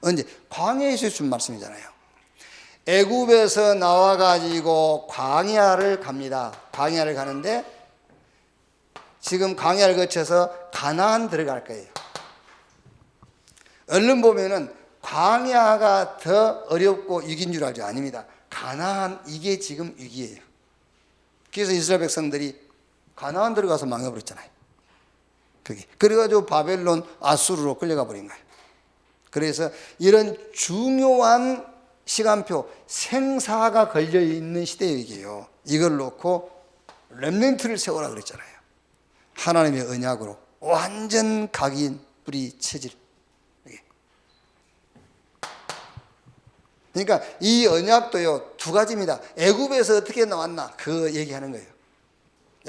언제? 광야에서 준 말씀이잖아요. 애굽에서 나와가지고 광야를 갑니다. 광야를 가는데 지금 광야를 거쳐서 가나안 들어갈 거예요. 얼른 보면은 광야가 더 어렵고 위기인 줄 알죠? 아닙니다. 가나안 이게 지금 위기예요. 그래서 이스라엘 백성들이 가나안 들어가서 망해버렸잖아요. 그게. 그래가지고 바벨론 아수르로 끌려가 버린 거예요. 그래서 이런 중요한 시간표, 생사가 걸려있는 시대이기요. 이걸 놓고 렘넌트를 세우라 그랬잖아요. 하나님의 언약으로 완전 각인 뿌리 체질. 그러니까 이 언약도요 두 가지입니다. 애굽에서 어떻게 나왔나 그 얘기하는 거예요.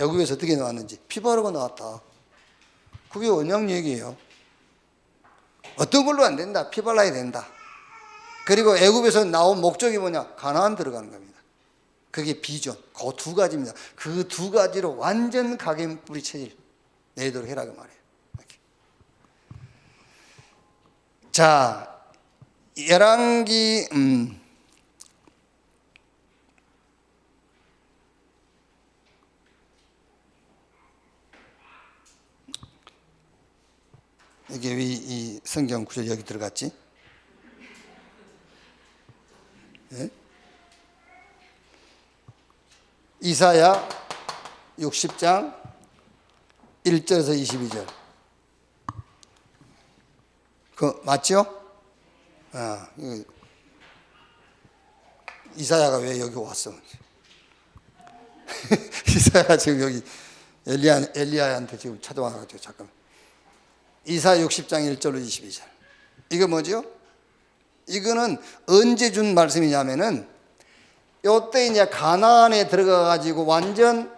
애굽에서 어떻게 나왔는지 피 바르고 나왔다. 그게 언약 얘기예요. 어떤 걸로 안 된다. 피 발라야 된다. 그리고 애굽에서 나온 목적이 뭐냐? 가나안 들어가는 겁니다. 그게 비전. 그 두 가지입니다. 그 두 가지로 완전 각인 뿌리 체질 내도록 해라 그 말이에요. 이렇게. 자, 열왕기 이게 왜 이 성경 구절 여기 들어갔지? 예? 이사야 60장 1절에서 22절. 그 맞죠? 이사야가 왜 여기 왔어? 이사야가 지금 여기 엘리야한테 지금 찾아와가지고 잠깐. 이사 60장 1절로 22절. 이거 뭐죠? 이거는 언제 준 말씀이냐면은 요때 이제 가나안에 들어가 가지고 완전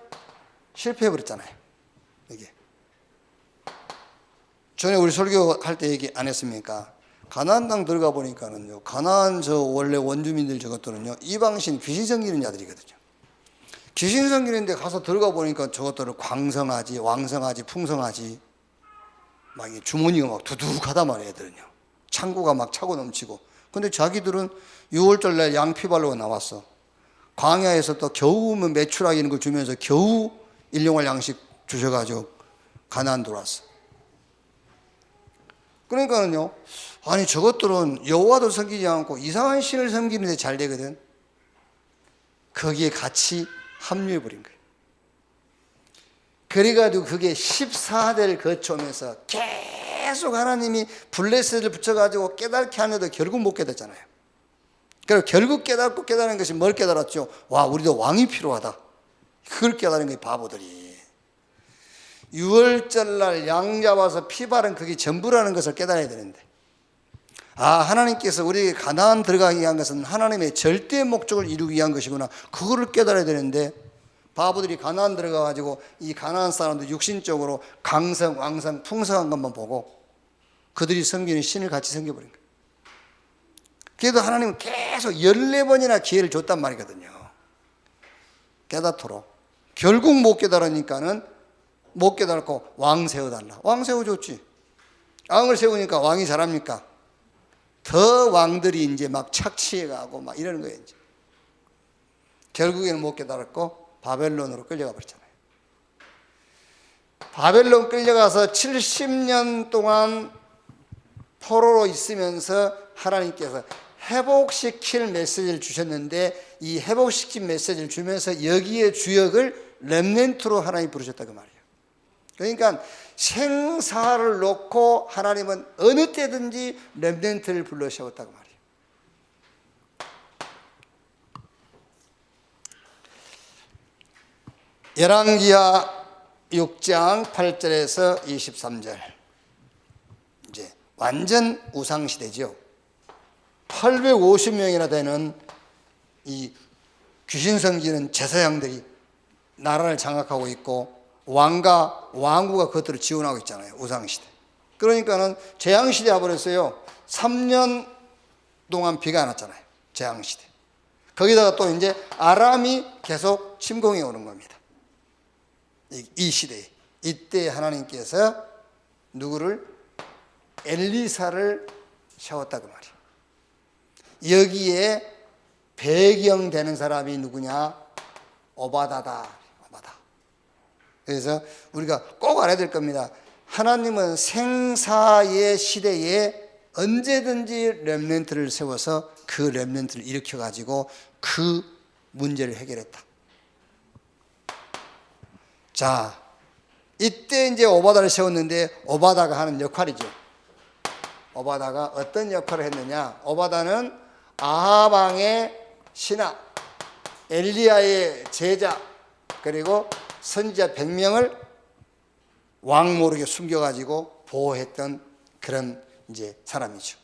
실패해 버렸잖아요. 이게 전에 우리 설교할 때 얘기 안 했습니까? 가나안 땅 들어가 보니까는요, 가나안 저 원래 원주민들 저것들은요, 이방신 귀신 섬기는 자들이거든요. 귀신 섬기는데 가서 들어가 보니까 저것들은 광성하지, 왕성하지, 풍성하지, 막 주머니가 막 두둑하단 말이에요. 애들은요, 창고가 막 차고 넘치고. 근데 자기들은 6월절 날 양피 바르고 나왔어. 광야에서 또 겨우 매출하기 있는 걸 주면서 겨우 일용할 양식 주셔가지고 가나안 들어왔어. 그러니까는요, 아니 저것들은 여호와도 섬기지 않고 이상한 신을 섬기는데 잘 되거든. 거기에 같이 합류해버린 거예요. 그래가지고 그게 14대를 거쳐오면서 계속 하나님이 블레셋을 붙여가지고 깨닫게 하는데도 결국 못 깨닫잖아요. 그리고 결국 깨닫고 깨달은 것이 뭘 깨달았죠? 와, 우리도 왕이 필요하다. 그걸 깨달은 거예요, 바보들이. 6월절 날 양 잡아서 피 바른 그게 전부라는 것을 깨달아야 되는데, 하나님께서 우리에게 가나안 들어가게 위한 것은 하나님의 절대 목적을 이루기 위한 것이구나. 그거를 깨달아야 되는데, 바보들이 가나안 들어가가지고 이 가나안 사람들 육신적으로 강성, 왕성, 풍성한 것만 보고 그들이 섬기는 신을 같이 섬겨버린 거예요. 그래도 하나님은 계속 14번이나 기회를 줬단 말이거든요. 깨닫도록. 결국 못 깨달으니까는 못 깨달고 왕 세워달라. 왕 세워줬지. 왕을 세우니까 왕이 잘합니까? 더 왕들이 이제 막 착취해가고 막 이러는 거예요, 이제. 결국에는 못 깨달았고 바벨론으로 끌려가 버렸잖아요. 바벨론 끌려가서 70년 동안 포로로 있으면서 하나님께서 회복시킬 메시지를 주셨는데, 이 회복시킨 메시지를 주면서 여기에 주역을 렘넌트로 하나님 부르셨다 그 말이에요. 그러니까 생사를 놓고 하나님은 어느 때든지 렘넌트를 불러 세웠다 그 말이에요. 열왕기하 6장 8절에서 23절. 이제 완전 우상시대죠. 850명이나 되는 이 귀신 섬기는 제사장들이 나라를 장악하고 있고, 왕과 왕후가 그것들을 지원하고 있잖아요. 우상시대. 그러니까는 재앙시대 와버렸어요. 3년 동안 비가 안 왔잖아요. 재앙시대. 거기다가 또 이제 아람이 계속 침공해 오는 겁니다. 이 시대에. 이때 하나님께서 누구를? 엘리사를 세웠다 그 말이에요. 여기에 배경되는 사람이 누구냐? 오바다다. 오바다. 그래서 우리가 꼭 알아야 될 겁니다. 하나님은 생사의 시대에 언제든지 렘넌트를 세워서 그 렘넌트를 일으켜 가지고 그 문제를 해결했다. 자, 이때 이제 오바다를 세웠는데, 오바다가 하는 역할이죠. 오바다가 어떤 역할을 했느냐? 오바다는 아합 왕의 신하, 엘리야의 제자, 그리고 선지자 100명을 왕 모르게 숨겨가지고 보호했던 그런 이제 사람이죠.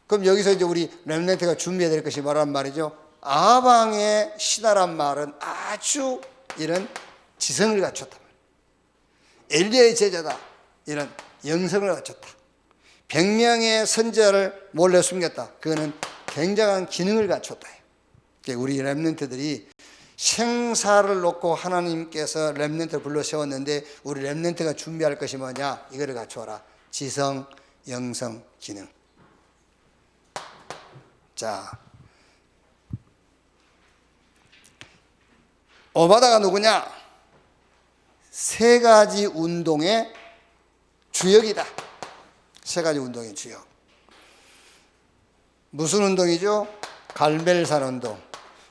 그럼 여기서 이제 우리 렘넌트가 준비해야 될 것이 뭐란 말이죠? 아합 왕의 신하란 말은 아주 이런 지성을 갖췄다. 엘리야의 제자다. 이런 영성을 갖췄다. 100명의 선지자를 몰래 숨겼다. 그거는 굉장한 기능을 갖췄다. 우리 렘넌트들이 생사를 놓고 하나님께서 렘넌트를 불러 세웠는데 우리 렘넌트가 준비할 것이 뭐냐? 이거를 갖추어라. 지성, 영성, 기능. 자, 오바다가 누구냐? 세 가지 운동의 주역이다. 세 가지 운동의 주역. 무슨 운동이죠? 갈멜산 운동.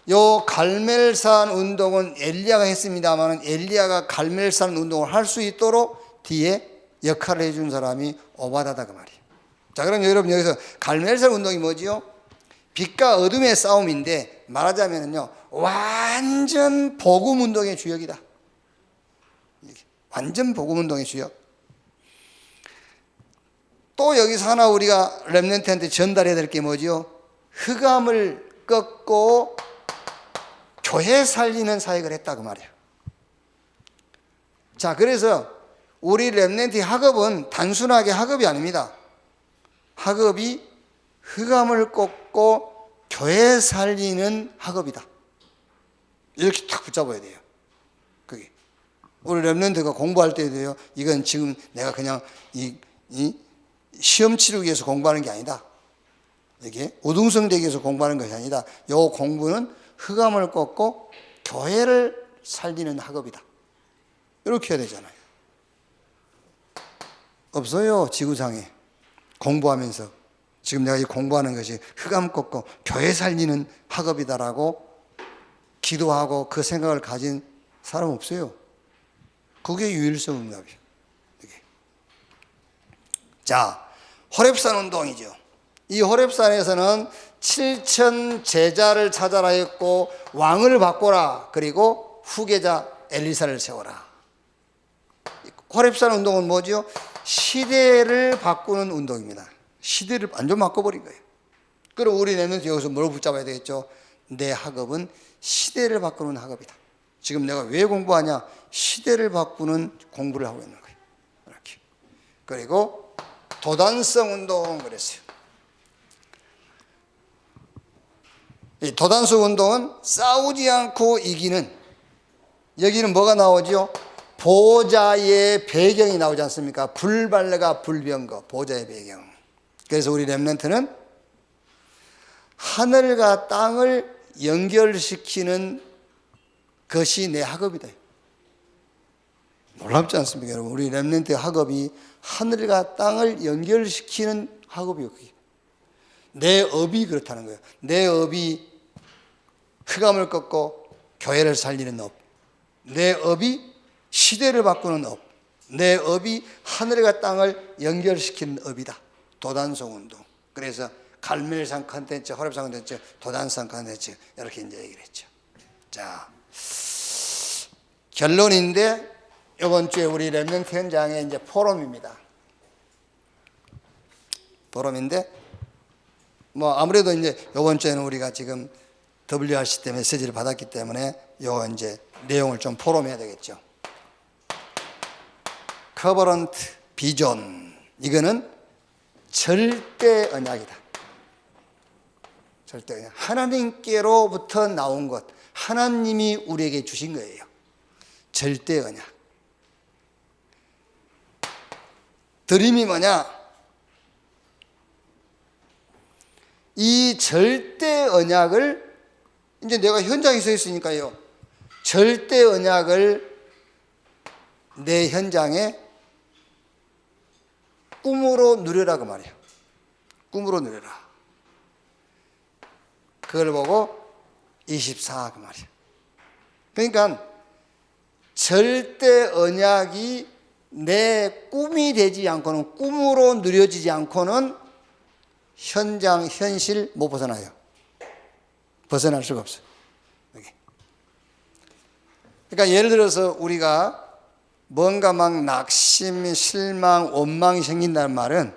요 갈멜산 운동은 엘리야가 했습니다만 엘리야가 갈멜산 운동을 할 수 있도록 뒤에 역할을 해준 사람이 오바다다 그 말이에요. 자, 그럼 여러분 여기서 갈멜산 운동이 뭐지요? 빛과 어둠의 싸움인데 말하자면요 완전 복음 운동의 주역이다. 완전 복음 운동의 주역. 또 여기서 하나 우리가 렘넌트한테 전달해야 될 게 뭐지요? 흑암을 꺾고 교회 살리는 사역을 했다 그 말이에요. 자, 그래서 우리 렘넌트의 학업은 단순하게 학업이 아닙니다. 학업이 흑암을 꺾고 교회 살리는 학업이다. 이렇게 딱 붙잡아야 돼요. 그게 우리 렘넌트가 공부할 때도요. 이건 지금 내가 그냥 이 시험 치르기 위해서 공부하는 게 아니다. 이게 우등성되기 위해서 공부하는 것이 아니다. 이 공부는 흑암을 꺾고 교회를 살리는 학업이다. 이렇게 해야 되잖아요. 없어요, 지구상에. 공부하면서 지금 내가 이 공부하는 것이 흑암 꺾고 교회 살리는 학업이다라고 기도하고 그 생각을 가진 사람 없어요. 그게 유일성 응답이에요. 자, 호렙산 운동이죠. 이 호렙산에서는 7천 제자를 찾아라 했고 왕을 바꿔라. 그리고 후계자 엘리사를 세워라. 호렙산 운동은 뭐죠? 시대를 바꾸는 운동입니다. 시대를 완전 바꿔버린 거예요. 그럼 우리는 여기서 뭘 붙잡아야 되겠죠? 내 학업은 시대를 바꾸는 학업이다. 지금 내가 왜 공부하냐? 시대를 바꾸는 공부를 하고 있는 거예요. 이렇게. 그리고 도단성 운동 그랬어요. 이 도단성 운동은 싸우지 않고 이기는, 여기는 뭐가 나오죠? 보좌의 배경이 나오지 않습니까? 불발레가 불병거, 보좌의 배경. 그래서 우리 렘넌트는 하늘과 땅을 연결시키는 것이 내 학업이다. 놀랍지 않습니까, 여러분? 우리 렘넌트의 학업이 하늘과 땅을 연결시키는 학업이에요. 내 업이 그렇다는 거예요. 내 업이 흑암을 꺾고 교회를 살리는 업, 내 업이 시대를 바꾸는 업, 내 업이 하늘과 땅을 연결시키는 업이다. 도단성 운동. 그래서 갈멜산 컨텐츠, 호렙산 컨텐츠, 도단성 컨텐츠 이렇게 이제 얘기를 했죠. 자, 결론인데 이번 주에 우리 렘넌트 현장에 이제 포럼입니다. 포럼인데 뭐 아무래도 이제 이번 주에는 우리가 지금 WRC 때 메시지를 받았기 때문에 요 이제 내용을 좀 포럼해야 되겠죠. 커버넌트 비전, 이거는 절대 언약이다. 절대 언약. 하나님께로부터 나온 것, 하나님이 우리에게 주신 거예요. 절대 언약. 드림이 뭐냐? 이 절대 언약을, 이제 내가 현장에 서 있으니까요, 절대 언약을 내 현장에 꿈으로 누려라 그 말이에요. 꿈으로 누려라. 그걸 보고 24 그 말이에요. 그러니까 절대 언약이 내 꿈이 되지 않고는, 꿈으로 누려지지 않고는 현장, 현실 못 벗어나요. 벗어날 수가 없어요. 여기. 그러니까 예를 들어서 우리가 뭔가 막 낙심, 실망, 원망이 생긴다는 말은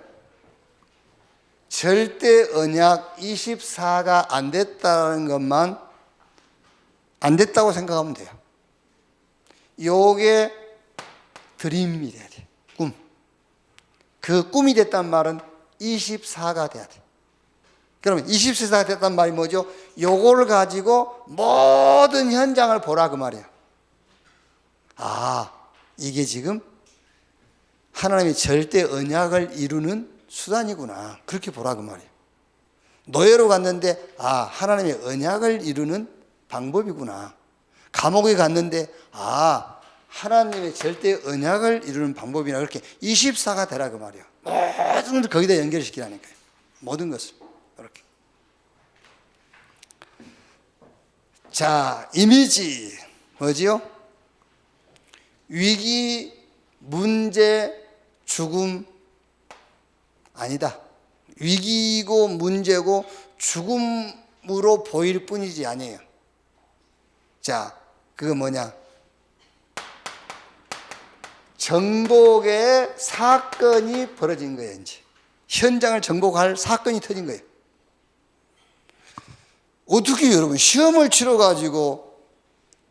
절대 언약 24가 안 됐다는 것만, 안 됐다고 생각하면 돼요. 요게 드림이 돼야 돼. 꿈. 그 꿈이 됐단 말은 24가 돼야 돼. 그러면 24가 됐단 말이 뭐죠? 요걸 가지고 모든 현장을 보라 그 말이에요. 아, 이게 지금 하나님의 절대 언약을 이루는 수단이구나. 그렇게 보라 그 말이에요. 노예로 갔는데 아, 하나님의 언약을 이루는 방법이구나. 감옥에 갔는데 아, 하나님의 절대 언약을 이루는 방법이나 그렇게 24가 되라 그 말이에요. 모든 것을 거기다 연결시키라니까요. 모든 것을 이렇게. 자, 이미지 뭐지요? 위기, 문제, 죽음 아니다. 위기고 문제고 죽음으로 보일 뿐이지 아니에요. 자, 그거 뭐냐? 정복의 사건이 벌어진 거예요. 이제 현장을 정복할 사건이 터진 거예요. 어떻게 여러분 시험을 치러 가지고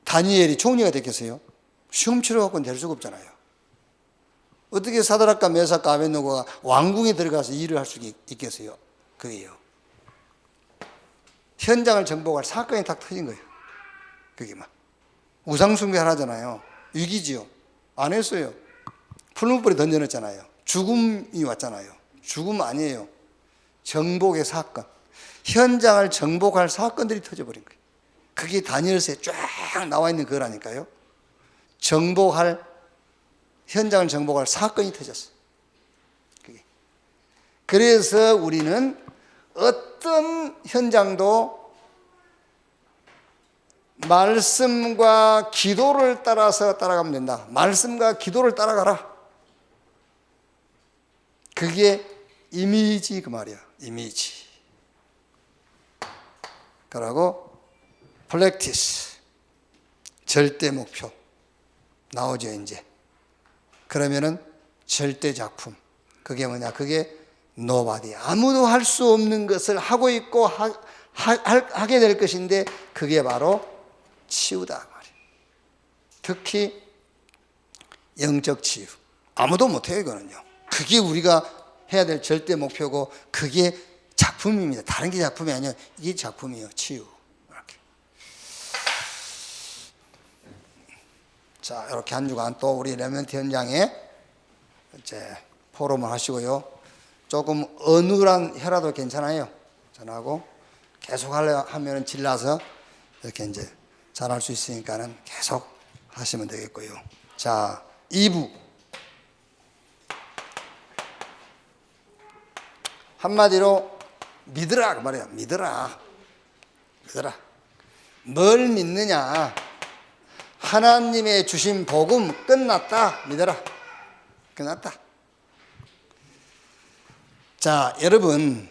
다니엘이 총리가 됐겠어요? 시험 치러 갖고는 될 수가 없잖아요. 어떻게 사드락과 메삭과 아벳느고가 왕궁에 들어가서 일을 할 수 있겠어요? 그게요. 현장을 정복할 사건이 딱 터진 거예요. 그게 막 우상숭배 하잖아요. 위기지요. 안 했어요. 풀무불에 던져놨잖아요. 죽음이 왔잖아요. 죽음 아니에요. 정복의 사건. 현장을 정복할 사건들이 터져버린 거예요. 그게 다니엘서에 쫙 나와 있는 거라니까요. 현장을 정복할 사건이 터졌어요. 그게. 그래서 우리는 어떤 현장도 말씀과 기도를 따라서 따라가면 된다. 말씀과 기도를 따라가라. 그게 이미지 그 말이야. 이미지. 그러고 프랙티스 절대 목표 나오죠 이제. 그러면은 절대 작품. 그게 뭐냐? 그게 nobody. 아무도 할 수 없는 것을 하고 있고 하게 될 것인데 그게 바로 치유다 말이에요. 특히 영적 치유. 아무도 못해요 이거는요. 그게 우리가 해야 될 절대 목표고 그게 작품입니다. 다른 게 작품이 아니에요. 이게 작품이에요. 치유. 이렇게. 자, 이렇게 한 주간 또 우리 레멘트 현장에 이제 포럼을 하시고요. 조금 어눌한 혀라도 괜찮아요. 전하고 계속 하면 질라서 이렇게 이제 잘할 수 있으니까는 계속 하시면 되겠고요. 자, 2부. 한마디로 믿으라 그 말이야. 믿으라. 믿으라. 뭘 믿느냐? 하나님의 주신 복음 끝났다. 믿어라. 끝났다. 자, 여러분.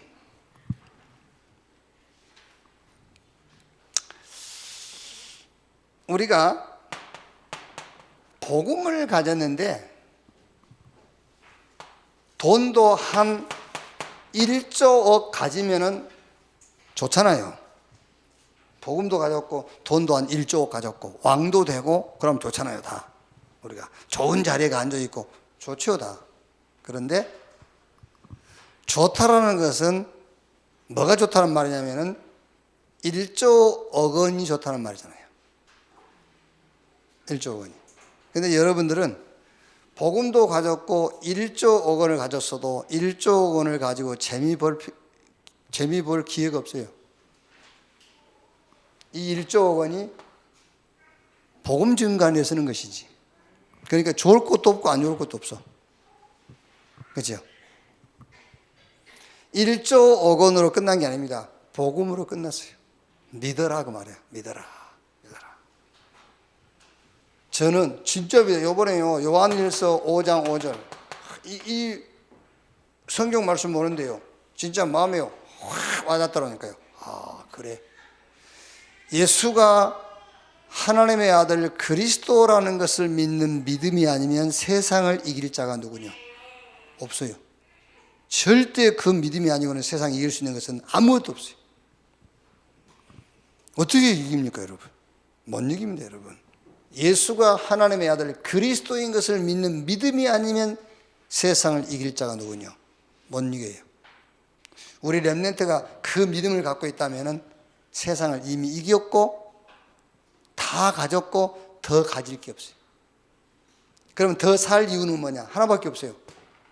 우리가 복음을 가졌는데 돈도 한 1조억 가지면은 좋잖아요. 복음도 가졌고 돈도 한 1조억 가졌고 왕도 되고 그럼 좋잖아요. 다 우리가 좋은 자리에 앉아있고 좋죠 다. 그런데 좋다라는 것은 뭐가 좋다는 말이냐면은 1조억 원이 좋다는 말이잖아요. 1조억 원이. 근데 여러분들은 복음도 가졌고 1조억 원을 가졌어도 1조억 원을 가지고 재미 볼 기회가 없어요. 이 1조억 원이 복음 증가에 쓰는 것이지. 그러니까 좋을 것도 없고 안 좋을 것도 없어. 그렇죠? 1조억 원으로 끝난 게 아닙니다. 복음으로 끝났어요. 믿어라 그 말이야. 믿어라. 믿어라. 저는 진짜 요번에요. 요한일서 5장 5절 이 성경 말씀 보는데요. 진짜 마음에 확 와닿더라니까요. 아 그래. 예수가 하나님의 아들 그리스도라는 것을 믿는 믿음이 아니면 세상을 이길 자가 누구냐? 없어요. 절대 그 믿음이 아니고는 세상을 이길 수 있는 것은 아무것도 없어요. 어떻게 이깁니까 여러분? 못 이깁니다 여러분. 예수가 하나님의 아들 그리스도인 것을 믿는 믿음이 아니면 세상을 이길 자가 누구냐? 못 이겨요. 우리 렘넌트가 그 믿음을 갖고 있다면 세상을 이미 이겼고 다 가졌고 더 가질 게 없어요. 그러면 더 살 이유는 뭐냐? 하나밖에 없어요.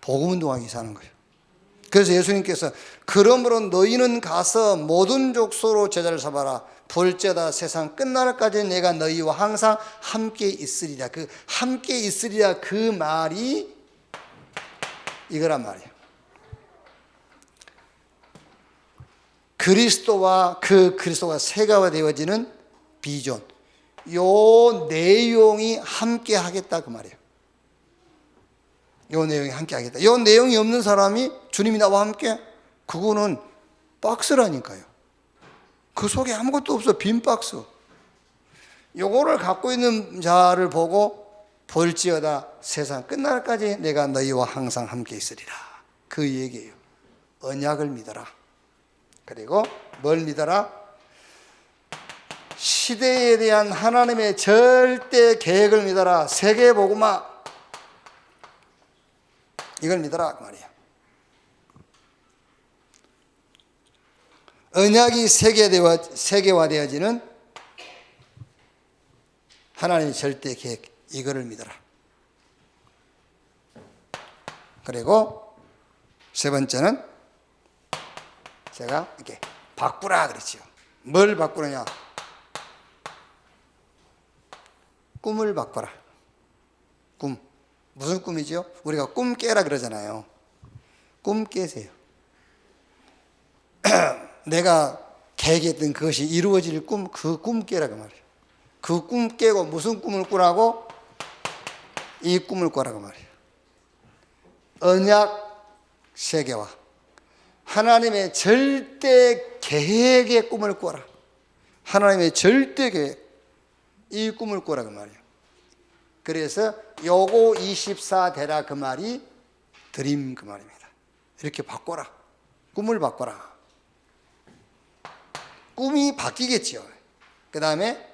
복음 운동하기 사는 거예요. 그래서 예수님께서 그러므로 너희는 가서 모든 족속으로 제자를 삼아라. 볼지어다 세상 끝날까지 내가 너희와 항상 함께 있으리라. 그 함께 있으리라 그 말이 이거란 말이에요. 그리스도와 그 그리스도가 세가가 되어지는 비전, 요 내용이 함께 하겠다 그 말이에요. 요 내용이 함께 하겠다. 요 내용이 없는 사람이 주님이 나와 함께, 그거는 박스라니까요. 그 속에 아무것도 없어. 빈 박스. 요거를 갖고 있는 자를 보고 볼지어다 세상 끝날까지 내가 너희와 항상 함께 있으리라. 그 얘기예요. 언약을 믿어라. 그리고 뭘 믿어라? 시대에 대한 하나님의 절대 계획을 믿어라. 세계복음화. 이걸 믿어라 그 말이에요. 언약이 세계화되어지는 하나님의 절대 계획, 이거를 믿어라. 그리고 세 번째는 제가 이렇게 바꾸라 그랬지요. 뭘 바꾸느냐? 꿈을 바꿔라. 꿈. 무슨 꿈이죠? 우리가 꿈 깨라 그러잖아요. 꿈 깨세요. 내가 계획했던 그것이 이루어질 꿈, 그 꿈 깨라 그 말이에요. 그 꿈 깨고 무슨 꿈을 꾸라고? 이 꿈을 꾸라고 말이에요. 언약 세계화. 하나님의 절대 계획의 꿈을 꾸라. 하나님의 절대 계획. 이 꿈을 꾸라 그 말이에요. 그래서 요고 24 되라 그 말이 드림 그 말입니다. 이렇게 바꿔라. 꿈을 바꿔라. 꿈이 바뀌겠죠. 그 다음에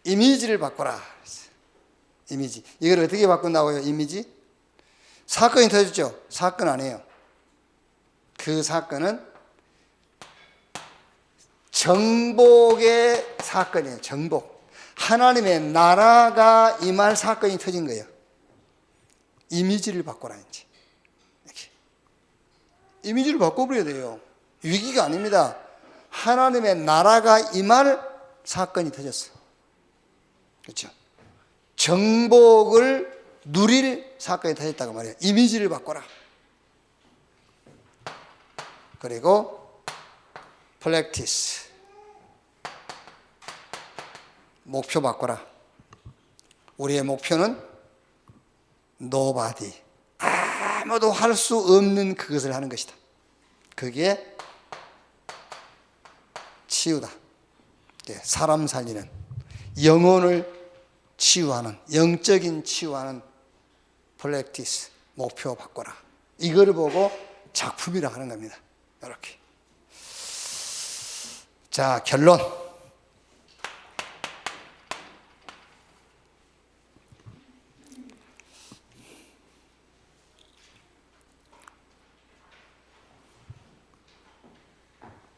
이미지를 바꿔라. 이미지. 이걸 어떻게 바꾼다고요? 이미지? 사건이 터졌죠. 사건 아니에요. 그 사건은 정복의 사건이에요. 정복. 하나님의 나라가 임할 사건이 터진 거예요. 이미지를 바꿔라 이제. 이렇게. 이미지를 바꿔버려야 돼요. 위기가 아닙니다. 하나님의 나라가 임할 사건이 터졌어. 그렇죠? 정복을 누릴 사건이 터졌다고 말이에요. 이미지를 바꿔라. 그리고 프랙티스. 목표 바꿔라. 우리의 목표는 nobody. 아무도 할 수 없는 그것을 하는 것이다. 그게 치유다. 사람 살리는, 영혼을 치유하는, 영적인 치유하는 프랙티스, 목표 바꿔라. 이걸 보고 작품이라 하는 겁니다. 이렇게. 자, 결론.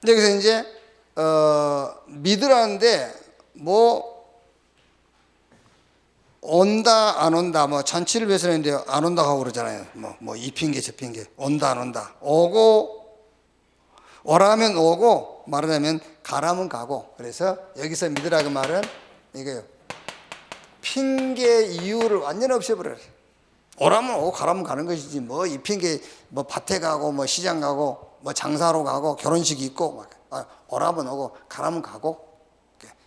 여기서 이제 믿으라는데 온다 안 온다 잔치를 배설했는데 안 온다 하고 그러잖아요. 이 핑계 저 핑계, 온다 안 온다, 오라 하면 오고 말하자면 가라면 가고. 그래서 여기서 믿으라 그 말은 이거예요. 핑계 이유를 완전히 없애버려요. 오라면 오고 가라면 가는 것이지 이 핑계 밭에 가고 시장 가고 장사로 가고 결혼식 있고 오라면 오고 가라면 가고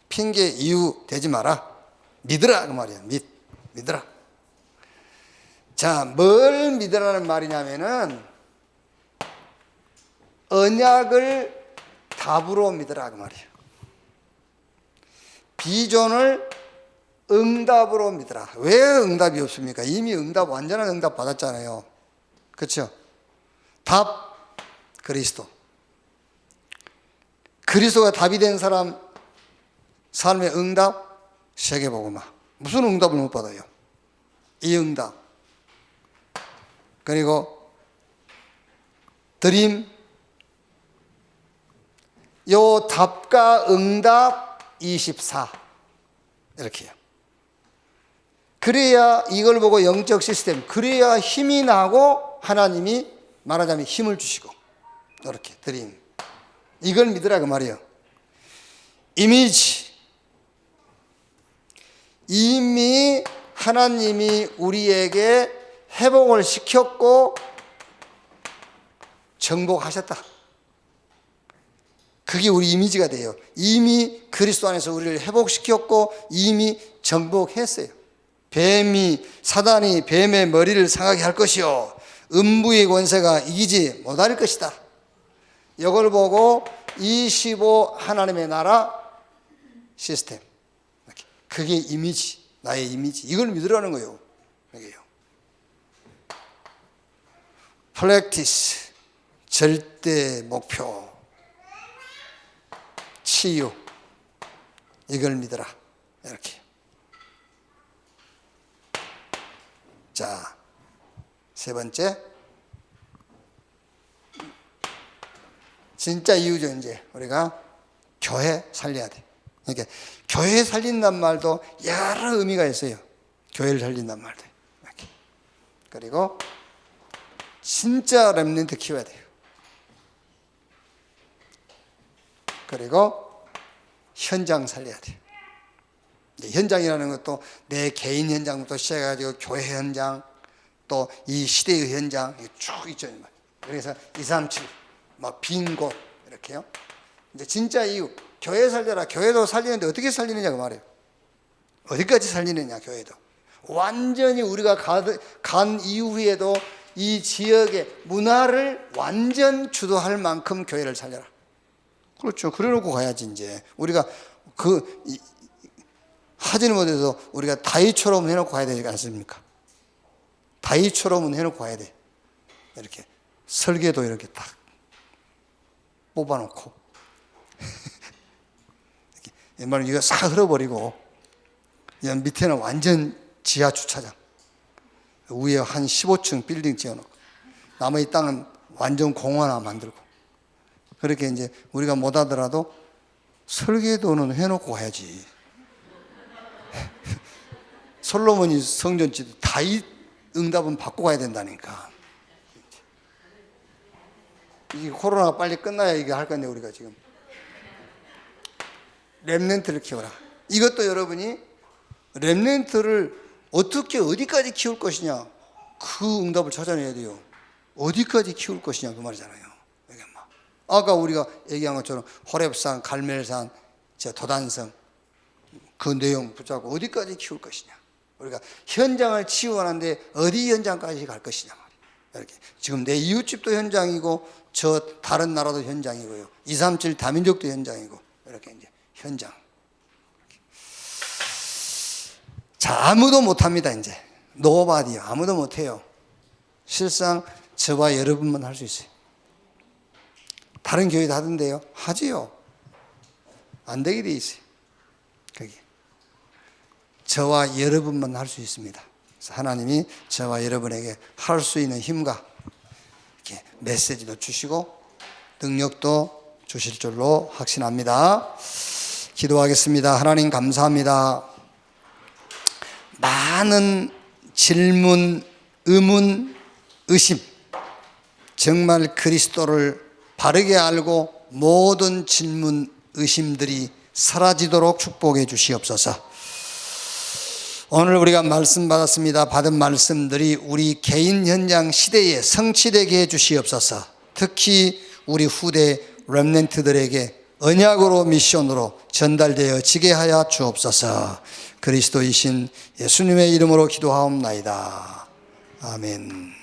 핑계 이유 대지 마라. 믿으라 그 말이야. 믿으라. 자, 뭘 믿으라는 말이냐면은 언약을 답으로 믿으라 그 말이에요. 비전을 응답으로 믿으라. 왜 응답이 없습니까? 이미 완전한 응답 받았잖아요. 그렇죠? 답 그리스도. 그리스도가 답이 된 사람 삶의 응답 세계복음화. 무슨 응답을 못 받아요? 이 응답. 그리고 드림. 요 답과 응답 24. 이렇게요. 그래야 이걸 보고 영적 시스템, 그래야 힘이 나고 하나님이 말하자면 힘을 주시고, 이렇게 드림. 이걸 믿으라 그 말이에요. 이미지. 이미 하나님이 우리에게 회복을 시켰고 정복하셨다. 그게 우리 이미지가 돼요. 이미 그리스도 안에서 우리를 회복시켰고 이미 정복했어요. 뱀이, 사단이 뱀의 머리를 상하게 할 것이요 음부의 권세가 이기지 못할 것이다. 이걸 보고 25 하나님의 나라 시스템. 그게 이미지, 나의 이미지. 이걸 믿으라는 거예요. 이게요. 프랙티스, 절대 목표, 치유. 이걸 믿어라. 이렇게. 자, 세 번째. 진짜 이유죠, 이제. 우리가 교회 살려야 돼. 그러니까 교회 살린단 말도 여러 의미가 있어요. 교회를 살린단 말도. 이렇게. 그리고 진짜 렘넌트 키워야 돼요. 그리고 현장 살려야 돼요. 현장이라는 것도 내 개인 현장부터 시작해가지고 교회 현장, 또 이 시대의 현장 쭉 있죠. 그래서 237, 막 빈 곳 이렇게요. 이제 진짜 이유, 교회 살려라. 교회도 살리는데 어떻게 살리느냐 그 말이에요. 어디까지 살리느냐 교회도. 완전히 우리가 간 이후에도 이 지역의 문화를 완전 주도할 만큼 교회를 살려라. 그렇죠. 그래 놓고 가야지 이제. 우리가 하지는 못해도 우리가 다윗처럼 해놓고 가야 되지 않습니까? 다윗처럼은 해놓고 가야 돼. 이렇게 설계도 이렇게 딱 뽑아놓고 웬만하면 이거 싹 흘러버리고 밑에는 완전 지하 주차장, 위에 한 15층 빌딩 지어놓고 나머지 땅은 완전 공원 하나 만들고, 그렇게 이제 우리가 못하더라도 설계도는 해놓고 가야지. 솔로몬이 성전 짓도 다윗 응답은 받고 가야 된다니까. 이게 코로나가 빨리 끝나야 이게 할 건데 우리가 지금 렘넌트를 키워라. 이것도 여러분이 렘넌트를 어떻게 어디까지 키울 것이냐, 그 응답을 찾아내야 돼요. 어디까지 키울 것이냐 그 말이잖아요. 아까 우리가 얘기한 것처럼 호렙산, 갈멜산, 도단성 그 내용 붙잡고 어디까지 키울 것이냐. 우리가 현장을 치유하는데 어디 현장까지 갈 것이냐 말이에요. 이렇게 지금 내 이웃집도 현장이고 저 다른 나라도 현장이고요. 237 다민족도 현장이고 이렇게 이제 현장. 자, 아무도 못합니다. 이제 노바디요. 아무도 못해요. 실상 저와 여러분만 할 수 있어요. 다른 교회도 하던데요. 하지요. 안 되게 돼 있어요. 거기. 저와 여러분만 할 수 있습니다. 그래서 하나님이 저와 여러분에게 할 수 있는 힘과 이렇게 메시지도 주시고 능력도 주실 줄로 확신합니다. 기도하겠습니다. 하나님 감사합니다. 많은 질문, 의문, 의심, 정말 그리스도를 바르게 알고 모든 질문, 의심들이 사라지도록 축복해 주시옵소서. 오늘 우리가 말씀 받았습니다. 받은 말씀들이 우리 개인 현장 시대에 성취되게 해 주시옵소서. 특히 우리 후대 렘넌트들에게 언약으로 미션으로 전달되어 지게 하여 주옵소서. 그리스도이신 예수님의 이름으로 기도하옵나이다. 아멘.